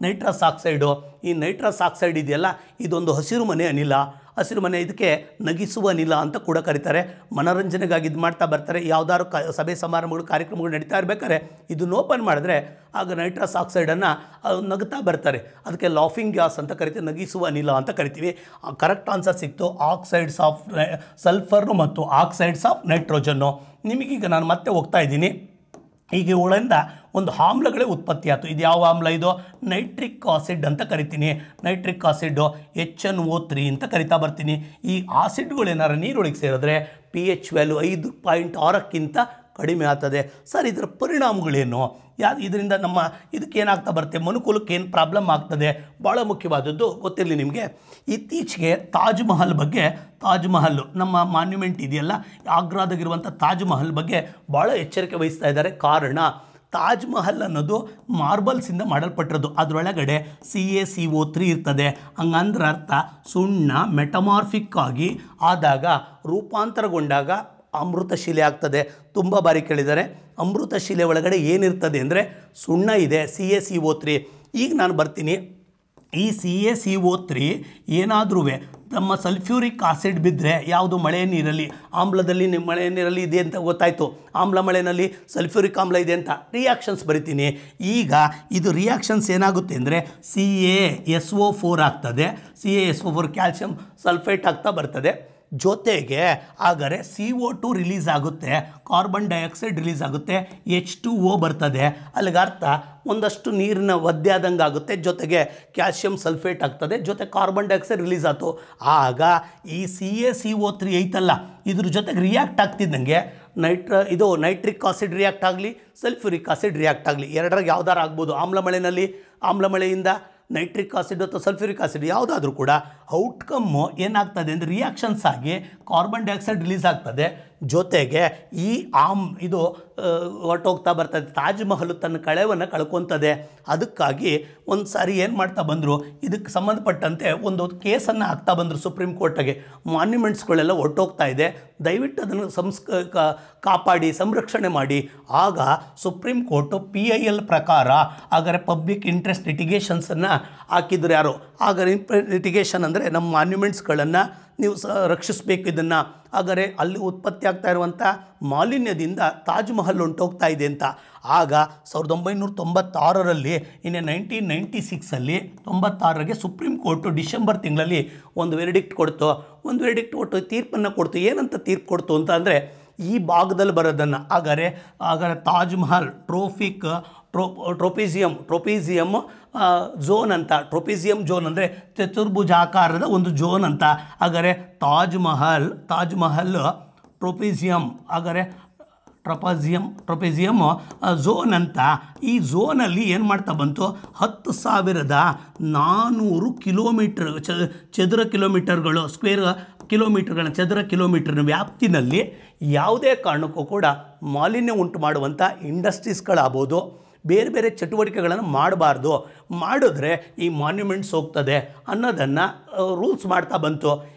ನೈಟ್ರಸ್ ಆಕ್ಸೈಡು. ಈ ನೈಟ್ರಸ್ ಆಕ್ಸೈಡ್ ಇದೆಯಲ್ಲ, ಇದೊಂದು ಹಸಿರು ಮನೆ ಅನಿಲ. ಇದಕ್ಕೆ ನಗಿಸುವ ಅನಿಲ ಅಂತ ಕೂಡ ಕರೀತಾರೆ. ಮನೋರಂಜನೆಗಾಗಿ ಇದು ಮಾಡ್ತಾ ಬರ್ತಾರೆ. ಯಾವುದಾದ್ರು ಸಭೆ ಸಮಾರಂಭಗಳು, ಕಾರ್ಯಕ್ರಮಗಳು ನಡೀತಾ ಇರಬೇಕಾದ್ರೆ ಇದನ್ನು ಓಪನ್ ಮಾಡಿದ್ರೆ ಆಗ ನೈಟ್ರಸ್ ಆಕ್ಸೈಡನ್ನು ನಗುತ್ತಾ ಬರ್ತಾರೆ. ಅದಕ್ಕೆ ಲಾಫಿಂಗ್ ಗ್ಯಾಸ್ ಅಂತ ಕರಿತೀವಿ, ನಗಿಸುವ ಅನಿಲ ಅಂತ ಕರಿತೀವಿ. ಕರೆಕ್ಟ್ ಆನ್ಸರ್ ಸಿಕ್ತು, ಆಕ್ಸೈಡ್ಸ್ ಆಫ್ ಸಲ್ಫರ್ನು ಮತ್ತು ಆಕ್ಸೈಡ್ಸ್ ಆಫ್ ನೈಟ್ರೋಜನ್ನು. ನಿಮಗೀಗ ನಾನು ಮತ್ತೆ ಹೋಗ್ತಾ ಇದ್ದೀನಿ. ಈಗ ಇವುಗಳಿಂದ ಒಂದು ಆಮ್ಲಗಳೇ ಉತ್ಪತ್ತಿ ಆಯಿತು. ಇದು ಯಾವ ಆಮ್ಲ? ಇದು ನೈಟ್ರಿಕ್ ಆಸಿಡ್ ಅಂತ ಕರಿತೀನಿ. ನೈಟ್ರಿಕ್ ಆಸಿಡ್ಡು HNO3 ಅಂತ ಕರಿತಾ ಬರ್ತೀನಿ. ಈ ಆಸಿಡ್ಗಳು ಏನಾರು ನೀರೊಳಗೆ ಸೇರಿದ್ರೆ pH ವ್ಯಾಲ್ಯೂ 5.6ಕ್ಕಿಂತ ಕಡಿಮೆ ಆಗ್ತದೆ. ಸರ್, ಇದರ ಪರಿಣಾಮಗಳೇನು? ಇದರಿಂದ ನಮ್ಮ ಇದಕ್ಕೇನಾಗ್ತಾ ಬರುತ್ತೆ, ಮನುಕುಲಕ್ಕೆ ಏನು ಪ್ರಾಬ್ಲಮ್ ಆಗ್ತದೆ? ಭಾಳ ಮುಖ್ಯವಾದದ್ದು ಗೊತ್ತಿರಲಿ ನಿಮಗೆ. ಇತ್ತೀಚೆಗೆ ತಾಜ್ ಮಹಲ್ ನಮ್ಮ ಮಾನ್ಯುಮೆಂಟ್ ಇದೆಯಲ್ಲ, ಆಗ್ರಾದಾಗಿರುವಂಥ ತಾಜ್ ಮಹಲ್ ಬಗ್ಗೆ ಭಾಳ ಎಚ್ಚರಿಕೆ ವಹಿಸ್ತಾ ಇದ್ದಾರೆ. ಕಾರಣ, ತಾಜ್ ಮಹಲ್ ಅನ್ನೋದು ಮಾರ್ಬಲ್ಸಿಂದ ಮಾಡಲ್ಪಟ್ಟಿರೋದು. ಅದರೊಳಗಡೆ CaCO3 ಇರ್ತದೆ. ಹಂಗಂದ್ರೆ ಅರ್ಥ ಸುಣ್ಣ ಮೆಟಮಾರ್ಫಿಕ್ ಆಗಿ ಆದಾಗ, ರೂಪಾಂತರಗೊಂಡಾಗ ಅಮೃತಶಿಲೆ ಆಗ್ತದೆ. ತುಂಬ ಬಾರಿ ಕೇಳಿದ್ದಾರೆ, ಅಮೃತಶಿಲೆ ಒಳಗಡೆ ಏನಿರ್ತದೆ ಅಂದರೆ ಸುಣ್ಣ ಇದೆ, CaCO3. ಈಗ ನಾನು ಬರ್ತೀನಿ, ಈ CaCO3 ಏನಾದ್ರೂ ನಮ್ಮ ಸಲ್ಫ್ಯೂರಿಕ್ ಆಸಿಡ್ ಬಿದ್ದರೆ, ಯಾವುದು ಮಳೆ ನೀರಲ್ಲಿ, ಆಮ್ಲದಲ್ಲಿ ಮಳೆ ನೀರಲ್ಲಿ ಇದೆ ಅಂತ ಗೊತ್ತಾಯಿತು, ಆಮ್ಲ ಮಳೆಯಲ್ಲಿ ಸಲ್ಫ್ಯೂರಿಕ್ ಆಮ್ಲ ಇದೆ ಅಂತ ರಿಯಾಕ್ಷನ್ಸ್ ಬರಿತೀನಿ. ಈಗ ಇದು ರಿಯಾಕ್ಷನ್ಸ್ ಏನಾಗುತ್ತೆ ಅಂದರೆ CaSO4 ಆಗ್ತದೆ. CaSO4 ಕ್ಯಾಲ್ಸಿಯಂ ಸಲ್ಫೇಟ್ ಆಗ್ತಾ ಬರ್ತದೆ. ಜೊತೆಗೆ ಹಾಗಾದರೆ CO2 ರಿಲೀಸ್ ಆಗುತ್ತೆ, ಕಾರ್ಬನ್ ಡೈಆಕ್ಸೈಡ್ ರಿಲೀಸ್ ಆಗುತ್ತೆ, H2O ಬರ್ತದೆ. ಅಲ್ಲಿಗೆ ಅರ್ಥ ಒಂದಷ್ಟು ನೀರಿನ ಒದ್ದೆ ಆದಂಗೆ ಆಗುತ್ತೆ, ಜೊತೆಗೆ ಕ್ಯಾಲ್ಶಿಯಂ ಸಲ್ಫೇಟ್ ಆಗ್ತದೆ, ಜೊತೆ ಕಾರ್ಬನ್ ಡೈಆಕ್ಸೈಡ್ ರಿಲೀಸ್ ಆಯಿತು. ಆಗ ಈ CaCO3 ಐತಲ್ಲ, ಇದ್ರ ಜೊತೆಗೆ ರಿಯಾಕ್ಟ್ ಆಗ್ತಿದ್ದಂಗೆ ನೈಟ್ರಿಕ್ ಆಸಿಡ್ ರಿಯಾಕ್ಟ್ ಆಗಲಿ, ಸಲ್ಫ್ಯೂರಿಕ್ ಆಸಿಡ್ ರಿಯಾಕ್ಟ್ ಆಗಲಿ, ಎರಡರಾಗ ಯಾವ್ದಾರು ಆಗ್ಬೋದು. ಆಮ್ಲಮಳೆಯಿಂದ ನೈಟ್ರಿಕ್ ಆಸಿಡ್ ಅಥವಾ ಸಲ್ಫ್ಯೂರಿಕ್ ಆಸಿಡ್ ಯಾವುದಾದ್ರೂ ಕೂಡ ಔಟ್ಕಮ್ಮು ಏನಾಗ್ತದೆ ಅಂದರೆ ರಿಯಾಕ್ಷನ್ಸ್ ಆಗಿ ಕಾರ್ಬನ್ ಡೈಆಕ್ಸೈಡ್ ರಿಲೀಸ್ ಆಗ್ತದೆ. ಜೊತೆಗೆ ಈ ಇದು ಹೊರಟೋಗ್ತಾ ಬರ್ತದೆ. ತಾಜ್ ಮಹಲ್ ತನ್ನ ಕಳೆವನ್ನು ಕಳ್ಕೊತದೆ. ಅದಕ್ಕಾಗಿ ಒಂದು ಸಾರಿ ಏನು ಮಾಡ್ತಾ ಬಂದರು, ಇದಕ್ಕೆ ಸಂಬಂಧಪಟ್ಟಂತೆ ಒಂದು ಕೇಸನ್ನು ಹಾಕ್ತಾ ಬಂದರು ಸುಪ್ರೀಂ ಕೋರ್ಟಿಗೆ. ಮಾನ್ಯುಮೆಂಟ್ಸ್ಗಳೆಲ್ಲ ಹೊರಟೋಗ್ತಾ ಇದೆ, ದಯವಿಟ್ಟು ಅದನ್ನು ಕಾಪಾಡಿ ಸಂರಕ್ಷಣೆ ಮಾಡಿ. ಆಗ ಸುಪ್ರೀಂ ಕೋರ್ಟು PIL ಪ್ರಕಾರ ಹಾಗಾದರೆ ಪಬ್ಲಿಕ್ ಇಂಟ್ರೆಸ್ಟ್ ಲಿಟಿಗೇಷನ್ಸನ್ನು ಹಾಕಿದ್ರು. ಯಾರು ಹಾಗಾದ್ರೆ ಲಿಟಿಗೇಷನ್ ಅಂದರೆ ನಮ್ಮ ಮಾನ್ಯುಮೆಂಟ್ಸ್ಗಳನ್ನು ನೀವು ರಕ್ಷಿಸಬೇಕು ಇದನ್ನು. ಹಾಗಾದರೆ ಅಲ್ಲಿ ಉತ್ಪತ್ತಿ ಆಗ್ತಾ ಇರುವಂಥ ಮಾಲಿನ್ಯದಿಂದ ತಾಜ್ ಮಹಲ್ ಹೊಂಟೋಗ್ತಾ ಇದೆ ಅಂತ. ಆಗ 1996ರಲ್ಲಿ ಇನ್ನು 1996 96ಗೆ ಸುಪ್ರೀಂ ಕೋರ್ಟು ಡಿಸೆಂಬರ್ ತಿಂಗಳಲ್ಲಿ ಒಂದು ವೆರಿಡಿಕ್ಟ್ ಕೊಟ್ಟು ತೀರ್ಪನ್ನು ಕೊಡ್ತು. ಏನಂತ ತೀರ್ಪು ಕೊಡ್ತು ಅಂತ ಅಂದರೆ, ಈ ಭಾಗದಲ್ಲಿ ಬರೋದನ್ನು ಹಾಗಾದರೆ ತಾಜ್ ಮಹಲ್ ಟ್ರೋಪಿಸಿಯಮ್ ಝೋನ್ ಅಂತ. ಟ್ರೋಪಿಸಿಯಮ್ ಝೋನ್ ಅಂದರೆ ಚತುರ್ಭುಜಾಕಾರದ ಒಂದು ಝೋನ್ ಅಂತ. ಹಾಗಾದರೆ ತಾಜ್ ಮಹಲ್ ಟ್ರೋಪಿಸಿಯಮ್ ಹಾಗಾದರೆ ಟ್ರೋಪಿಸಿಯಮ್ ಝೋನ್ ಅಂತ. ಈ ಝೋನಲ್ಲಿ ಏನು ಮಾಡ್ತಾ ಬಂತು, 10,400 ಕಿಲೋಮೀಟರ್ ಚದರ ಕಿಲೋಮೀಟರ್ಗಳು ಚದರ ಕಿಲೋಮೀಟರ್ನ ವ್ಯಾಪ್ತಿನಲ್ಲಿ ಯಾವುದೇ ಕಾರಣಕ್ಕೂ ಕೂಡ ಮಾಲಿನ್ಯ ಉಂಟು ಮಾಡುವಂಥ ಇಂಡಸ್ಟ್ರೀಸ್ಗಳಾಗ್ಬೋದು, ಬೇರೆ ಬೇರೆ ಚಟುವಟಿಕೆಗಳನ್ನು ಮಾಡಬಾರ್ದು. ಮಾಡಿದ್ರೆ ಈ ಮಾನ್ಯುಮೆಂಟ್ಸ್ ಹೋಗ್ತದೆ ಅನ್ನೋದನ್ನು ರೂಲ್ಸ್ ಮಾಡ್ತಾ ಬಂತು.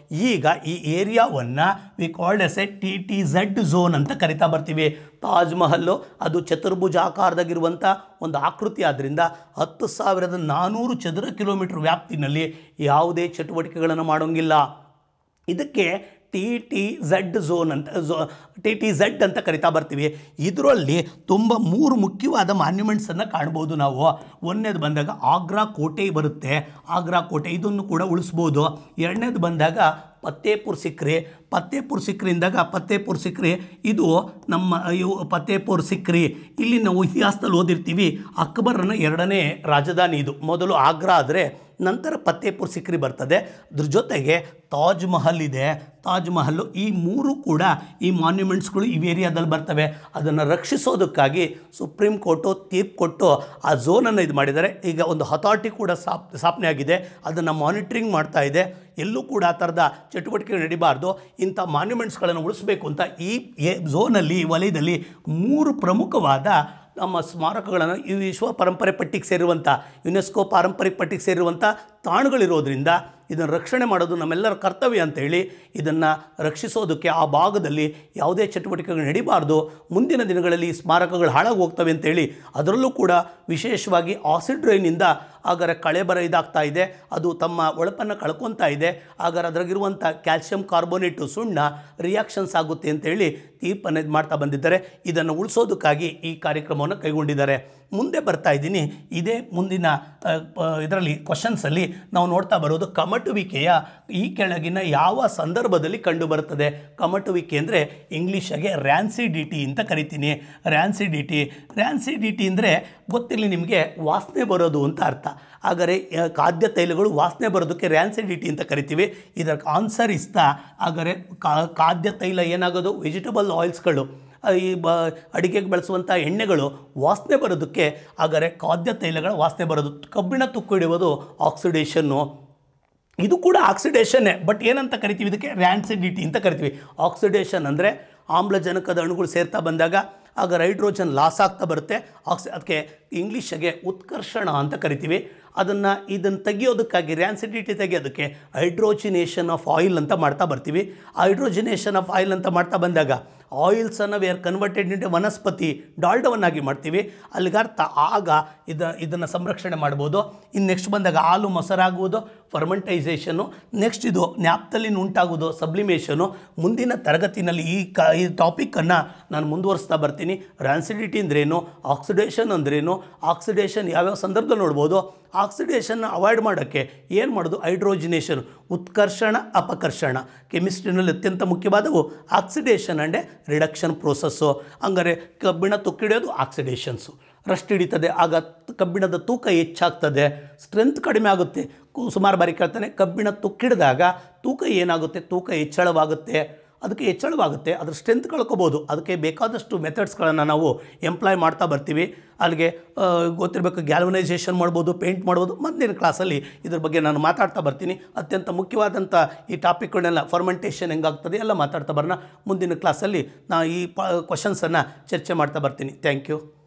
ಈಗ ಈ ಏರಿಯಾವನ್ನು we called S A TTZ zone ಅಂತ ಕರಿತಾ ಬರ್ತೀವಿ. ತಾಜ್ ಮಹಲ್ಲು ಅದು ಚತುರ್ಭುಜಾಕಾರದಾಗಿರುವಂಥ ಒಂದು ಆಕೃತಿ. ಆದ್ದರಿಂದ 10,400 ಚದರ ಕಿಲೋಮೀಟರ್ ವ್ಯಾಪ್ತಿನಲ್ಲಿ ಯಾವುದೇ ಚಟುವಟಿಕೆಗಳನ್ನು ಮಾಡೋಂಗಿಲ್ಲ. ಇದಕ್ಕೆ TTZ ಝೋನ್ ಅಂತ TTZ ಅಂತ ಕರಿತಾ ಬರ್ತೀವಿ. ಇದರಲ್ಲಿ ತುಂಬ 3 ಮುಖ್ಯವಾದ ಮಾನ್ಯುಮೆಂಟ್ಸನ್ನು ಕಾಣ್ಬೋದು ನಾವು. ಒಂದನೇದು ಬಂದಾಗ ಆಗ್ರಾ ಕೋಟೆ ಬರುತ್ತೆ, ಆಗ್ರಾ ಕೋಟೆ ಇದನ್ನು ಕೂಡ ಉಳಿಸ್ಬೋದು. ಎರಡನೇದು ಬಂದಾಗ ಫತೇಪುರ್ ಸಿಕ್ರಿ ಇದು ನಮ್ಮ ಫತೇಪುರ್ ಸಿಕ್ರಿ. ಇಲ್ಲಿ ನಾವು ಇತಿಹಾಸದಲ್ಲಿ ಓದಿರ್ತೀವಿ, ಅಕ್ಬರನ 2ನೇ ರಾಜಧಾನಿ ಇದು. ಮೊದಲು ಆಗ್ರಾ ಆದರೆ ನಂತರ ಫತೇಪುರ್ ಸಿಕ್ರಿ ಬರ್ತದೆ. ಅದ್ರ ಜೊತೆಗೆ ತಾಜ್ ಮಹಲ್ ಇದೆ, ತಾಜ್ ಮಹಲ್ಲು. ಈ 3 ಕೂಡ ಈ ಮಾನ್ಯುಮೆಂಟ್ಸ್ಗಳು ಈ ಏರಿಯಾದಲ್ಲಿ ಬರ್ತವೆ. ಅದನ್ನು ರಕ್ಷಿಸೋದಕ್ಕಾಗಿ ಸುಪ್ರೀಂ ಕೋರ್ಟು ತೀರ್ಪು ಕೊಟ್ಟು ಆ ಝೋನನ್ನು ಇದು ಮಾಡಿದ್ದಾರೆ. ಈಗ ಒಂದು ಅಥಾರಿಟಿ ಕೂಡ ಸ್ಥಾಪನೆ ಆಗಿದೆ, ಅದನ್ನು ಮಾನಿಟ್ರಿಂಗ್ ಮಾಡ್ತಾ ಇದೆ. ಎಲ್ಲೂ ಕೂಡ ಆ ಥರದ ಚಟುವಟಿಕೆ ನಡಿಬಾರ್ದು, ಇಂಥ ಮಾನ್ಯುಮೆಂಟ್ಸ್ಗಳನ್ನು ಉಳಿಸಬೇಕು ಅಂತ ಈ ಝೋನಲ್ಲಿ, ವಲಯದಲ್ಲಿ 3 ಪ್ರಮುಖವಾದ ನಮ್ಮ ಸ್ಮಾರಕಗಳನ್ನು ಈ ವಿಶ್ವ ಪರಂಪರೆ ಪಟ್ಟಿಗೆ ಸೇರಿರುವಂಥ ಯುನೆಸ್ಕೋ ಪಾರಂಪರಿಕ ಪಟ್ಟಿಗೆ ಸೇರಿರುವಂಥ ತಾಣಗಳಿರೋದ್ರಿಂದ ಇದನ್ನು ರಕ್ಷಣೆ ಮಾಡೋದು ನಮ್ಮೆಲ್ಲರ ಕರ್ತವ್ಯ ಅಂತೇಳಿ ಇದನ್ನು ರಕ್ಷಿಸೋದಕ್ಕೆ ಆ ಭಾಗದಲ್ಲಿ ಯಾವುದೇ ಚಟುವಟಿಕೆಗಳು ನಡಿಬಾರ್ದು. ಮುಂದಿನ ದಿನಗಳಲ್ಲಿ ಈ ಸ್ಮಾರಕಗಳು ಹಾಳಾಗಿ ಹೋಗ್ತವೆ ಅಂತೇಳಿ ಅದರಲ್ಲೂ ಕೂಡ ವಿಶೇಷವಾಗಿ ಆಸಿಡ್ ರೈನಿಂದ ಹಾಗಾದರೆ ಕಳೆ ಬರ ಇದಾಗ್ತಾ ಇದೆ, ಅದು ತಮ್ಮ ಒಳಪನ್ನು ಕಳ್ಕೊತಾ ಇದೆ. ಹಾಗಾದ್ರೆ ಅದ್ರಾಗಿರುವಂಥ ಕ್ಯಾಲ್ಶಿಯಂ ಕಾರ್ಬೋನೇಟು ಸುಣ್ಣ ರಿಯಾಕ್ಷನ್ಸ್ ಆಗುತ್ತೆ ಅಂತೇಳಿ ತೀರ್ಪನ್ನು ಇದು ಮಾಡ್ತಾ ಬಂದಿದ್ದಾರೆ. ಇದನ್ನು ಉಳಿಸೋದಕ್ಕಾಗಿ ಈ ಕಾರ್ಯಕ್ರಮವನ್ನು ಕೈಗೊಂಡಿದ್ದಾರೆ. ಮುಂದೆ ಬರ್ತಾ ಇದ್ದೀನಿ. ಇದೇ ಮುಂದಿನ ಇದರಲ್ಲಿ ಕ್ವಶನ್ಸಲ್ಲಿ ನಾವು ನೋಡ್ತಾ ಬರೋದು ಕಮಟುವಿಕೆಯ ಈ ಕೆಳಗಿನ ಯಾವ ಸಂದರ್ಭದಲ್ಲಿ ಕಂಡುಬರುತ್ತದೆ. ಕಮಟುವಿಕೆ ಅಂದರೆ ಇಂಗ್ಲೀಷಾಗೆ ರ್ಯಾನ್ಸಿಡಿಟಿ ಅಂತ ಕರಿತೀನಿ. ರ್ಯಾನ್ಸಿಡಿಟಿ ಅಂದರೆ ಗೊತ್ತಿರಲಿ ನಿಮಗೆ, ವಾಸನೆ ಬರೋದು ಅಂತ ಅರ್ಥ. ಹಾಗಾದರೆ ಖಾದ್ಯ ತೈಲಗಳು ವಾಸನೆ ಬರೋದಕ್ಕೆ ರ್ಯಾನ್ಸಿಡಿಟಿ ಅಂತ ಕರಿತೀವಿ. ಇದರ ಆನ್ಸರ್ ಇಸ್ತಾ ಹಾಗಾದರೆ ಖಾದ್ಯ ತೈಲ ಏನಾಗೋದು, ವೆಜಿಟಬಲ್ ಆಯಿಲ್ಸ್ಗಳು, ಈ ಅಡಿಗೆಗೆ ಬಳಸುವಂಥ ಎಣ್ಣೆಗಳು ವಾಸನೆ ಬರೋದಕ್ಕೆ ಹಾಗಾದರೆ ಖಾದ್ಯ ತೈಲಗಳ ವಾಸನೆ ಬರೋದು. ಕಬ್ಬಿಣ ತುಕ್ಕು ಹಿಡಿಯೋದು ಆಕ್ಸಿಡೇಷನ್ನು, ಇದು ಕೂಡ ಆಕ್ಸಿಡೇಷನ್ನೇ. ಬಟ್ ಏನಂತ ಕರಿತೀವಿ, ಇದಕ್ಕೆ ರ್ಯಾನ್ಸಿಡಿಟಿ ಅಂತ ಕರಿತೀವಿ. ಆಕ್ಸಿಡೇಷನ್ ಅಂದರೆ ಆಮ್ಲಜನಕದ ಅಣುಗಳು ಸೇರ್ತಾ ಬಂದಾಗ ಆಗ ಹೈಡ್ರೋಜನ್ ಲಾಸ್ ಆಗ್ತಾ ಬರುತ್ತೆ. ಅದಕ್ಕೆ ಇಂಗ್ಲೀಷಿಗೆ ಉತ್ಕರ್ಷಣ ಅಂತ ಕರಿತೀವಿ. ಇದನ್ನು ತೆಗಿಯೋದಕ್ಕಾಗಿ, ರ್ಯಾನ್ಸಿಡಿಟಿ ತೆಗಿಯೋದಕ್ಕೆ ಹೈಡ್ರೋಜಿನೇಷನ್ ಆಫ್ ಆಯಿಲ್ ಅಂತ ಮಾಡ್ತಾ ಬರ್ತೀವಿ. ಹೈಡ್ರೋಜಿನೇಷನ್ ಆಫ್ ಆಯಿಲ್ ಅಂತ ಮಾಡ್ತಾ ಬಂದಾಗ ಆಯಿಲ್ಸನ್ನು ವಿ ಆರ್ ಕನ್ವರ್ಟೆಡ್ ಇಂಟು ವನಸ್ಪತಿ ಡಾಲ್ಡವನ್ನಾಗಿ ಮಾಡ್ತೀವಿ. ಅಲ್ಲಿಗರ್ಥ ಆಗ ಇದನ್ನು ಸಂರಕ್ಷಣೆ ಮಾಡ್ಬೋದು. ಇನ್ನು ನೆಕ್ಸ್ಟ್ ಬಂದಾಗ ಹಾಲು ಮೊಸರಾಗುವುದು ಫರ್ಮೆಂಟೈಸೇಷನ್ನು. ನೆಕ್ಸ್ಟ್ ಇದು ನ್ಯಾಪ್ತಲಿನ್ ಉಂಟಾಗುವುದು ಸಬ್ಲಿಮೇಷನು. ಮುಂದಿನ ತರಗತಿನಲ್ಲಿ ಈ ಟಾಪಿಕ್ಕನ್ನು ನಾನು ಮುಂದುವರಿಸ್ತಾ ಬರ್ತೀನಿ. ರ್ಯಾನ್ಸಿಡಿಟಿ ಅಂದ್ರೇನು, ಆಕ್ಸಿಡೇಷನ್ ಅಂದ್ರೇನು, ಆಕ್ಸಿಡೇಷನ್ ಯಾವ್ಯಾವ ಸಂದರ್ಭದಲ್ಲಿ ನೋಡ್ಬೋದು, ಆಕ್ಸಿಡೇಷನ್ನ ಅವಾಯ್ಡ್ ಮಾಡೋಕ್ಕೆ ಏನು ಮಾಡೋದು? ಹೈಡ್ರೋಜಿನೇಷನ್, ಉತ್ಕರ್ಷಣ ಅಪಕರ್ಷಣ. ಕೆಮಿಸ್ಟ್ರಿನಲ್ಲಿ ಅತ್ಯಂತ ಮುಖ್ಯವಾದವು ಆಕ್ಸಿಡೇಷನ್ ಆ್ಯಂಡ್ ರಿಡಕ್ಷನ್ ಪ್ರೋಸೆಸ್ಸು. ಹಂಗಾರೆ ಕಬ್ಬಿಣ ತುಕ್ಕಿಡಿಯೋದು ಆಕ್ಸಿಡೇಷನ್ಸು. ರಸ್ಟ್ ಹಿಡಿತದೆ, ಆಗ ಕಬ್ಬಿಣದ ತೂಕ ಹೆಚ್ಚಾಗ್ತದೆ, ಸ್ಟ್ರೆಂತ್ ಕಡಿಮೆ ಆಗುತ್ತೆ. ಸುಮಾರು ಬಾರಿ ಕೇಳ್ತಾನೆ, ಕಬ್ಬಿಣ ತುಕ್ಕಿಡಿದಾಗ ತೂಕ ಏನಾಗುತ್ತೆ? ತೂಕ ಹೆಚ್ಚಳವಾಗುತ್ತೆ. ಅದಕ್ಕೆ ಹೆಚ್ಚಳವಾಗುತ್ತೆ, ಅದ್ರ ಸ್ಟ್ರೆಂತ್ ಕಳ್ಕೊಬೋದು. ಅದಕ್ಕೆ ಬೇಕಾದಷ್ಟು ಮೆಥಡ್ಸ್ಗಳನ್ನು ನಾವು ಎಂಪ್ಲಾಯ್ ಮಾಡ್ತಾ ಬರ್ತೀವಿ. ಅಲ್ಲಿಗೆ ಗೊತ್ತಿರಬೇಕು, ಗ್ಯಾಲ್ವನೈಸೇಷನ್ ಮಾಡ್ಬೋದು, ಪೇಂಟ್ ಮಾಡ್ಬೋದು. ಮುಂದಿನ ಕ್ಲಾಸಲ್ಲಿ ಇದ್ರ ಬಗ್ಗೆ ನಾನು ಮಾತಾಡ್ತಾ ಬರ್ತೀನಿ. ಅತ್ಯಂತ ಮುಖ್ಯವಾದಂಥ ಈ ಟಾಪಿಕ್ಗಳನ್ನೆಲ್ಲ, ಫರ್ಮೆಂಟೇಷನ್ ಹೆಂಗಾಗ್ತದೆ ಎಲ್ಲ ಮಾತಾಡ್ತಾ ಬರೋಣ. ಮುಂದಿನ ಕ್ಲಾಸಲ್ಲಿ ನಾನು ಈ ಕ್ವಶನ್ಸನ್ನು ಚರ್ಚೆ ಮಾಡ್ತಾ ಬರ್ತೀನಿ. Thank you.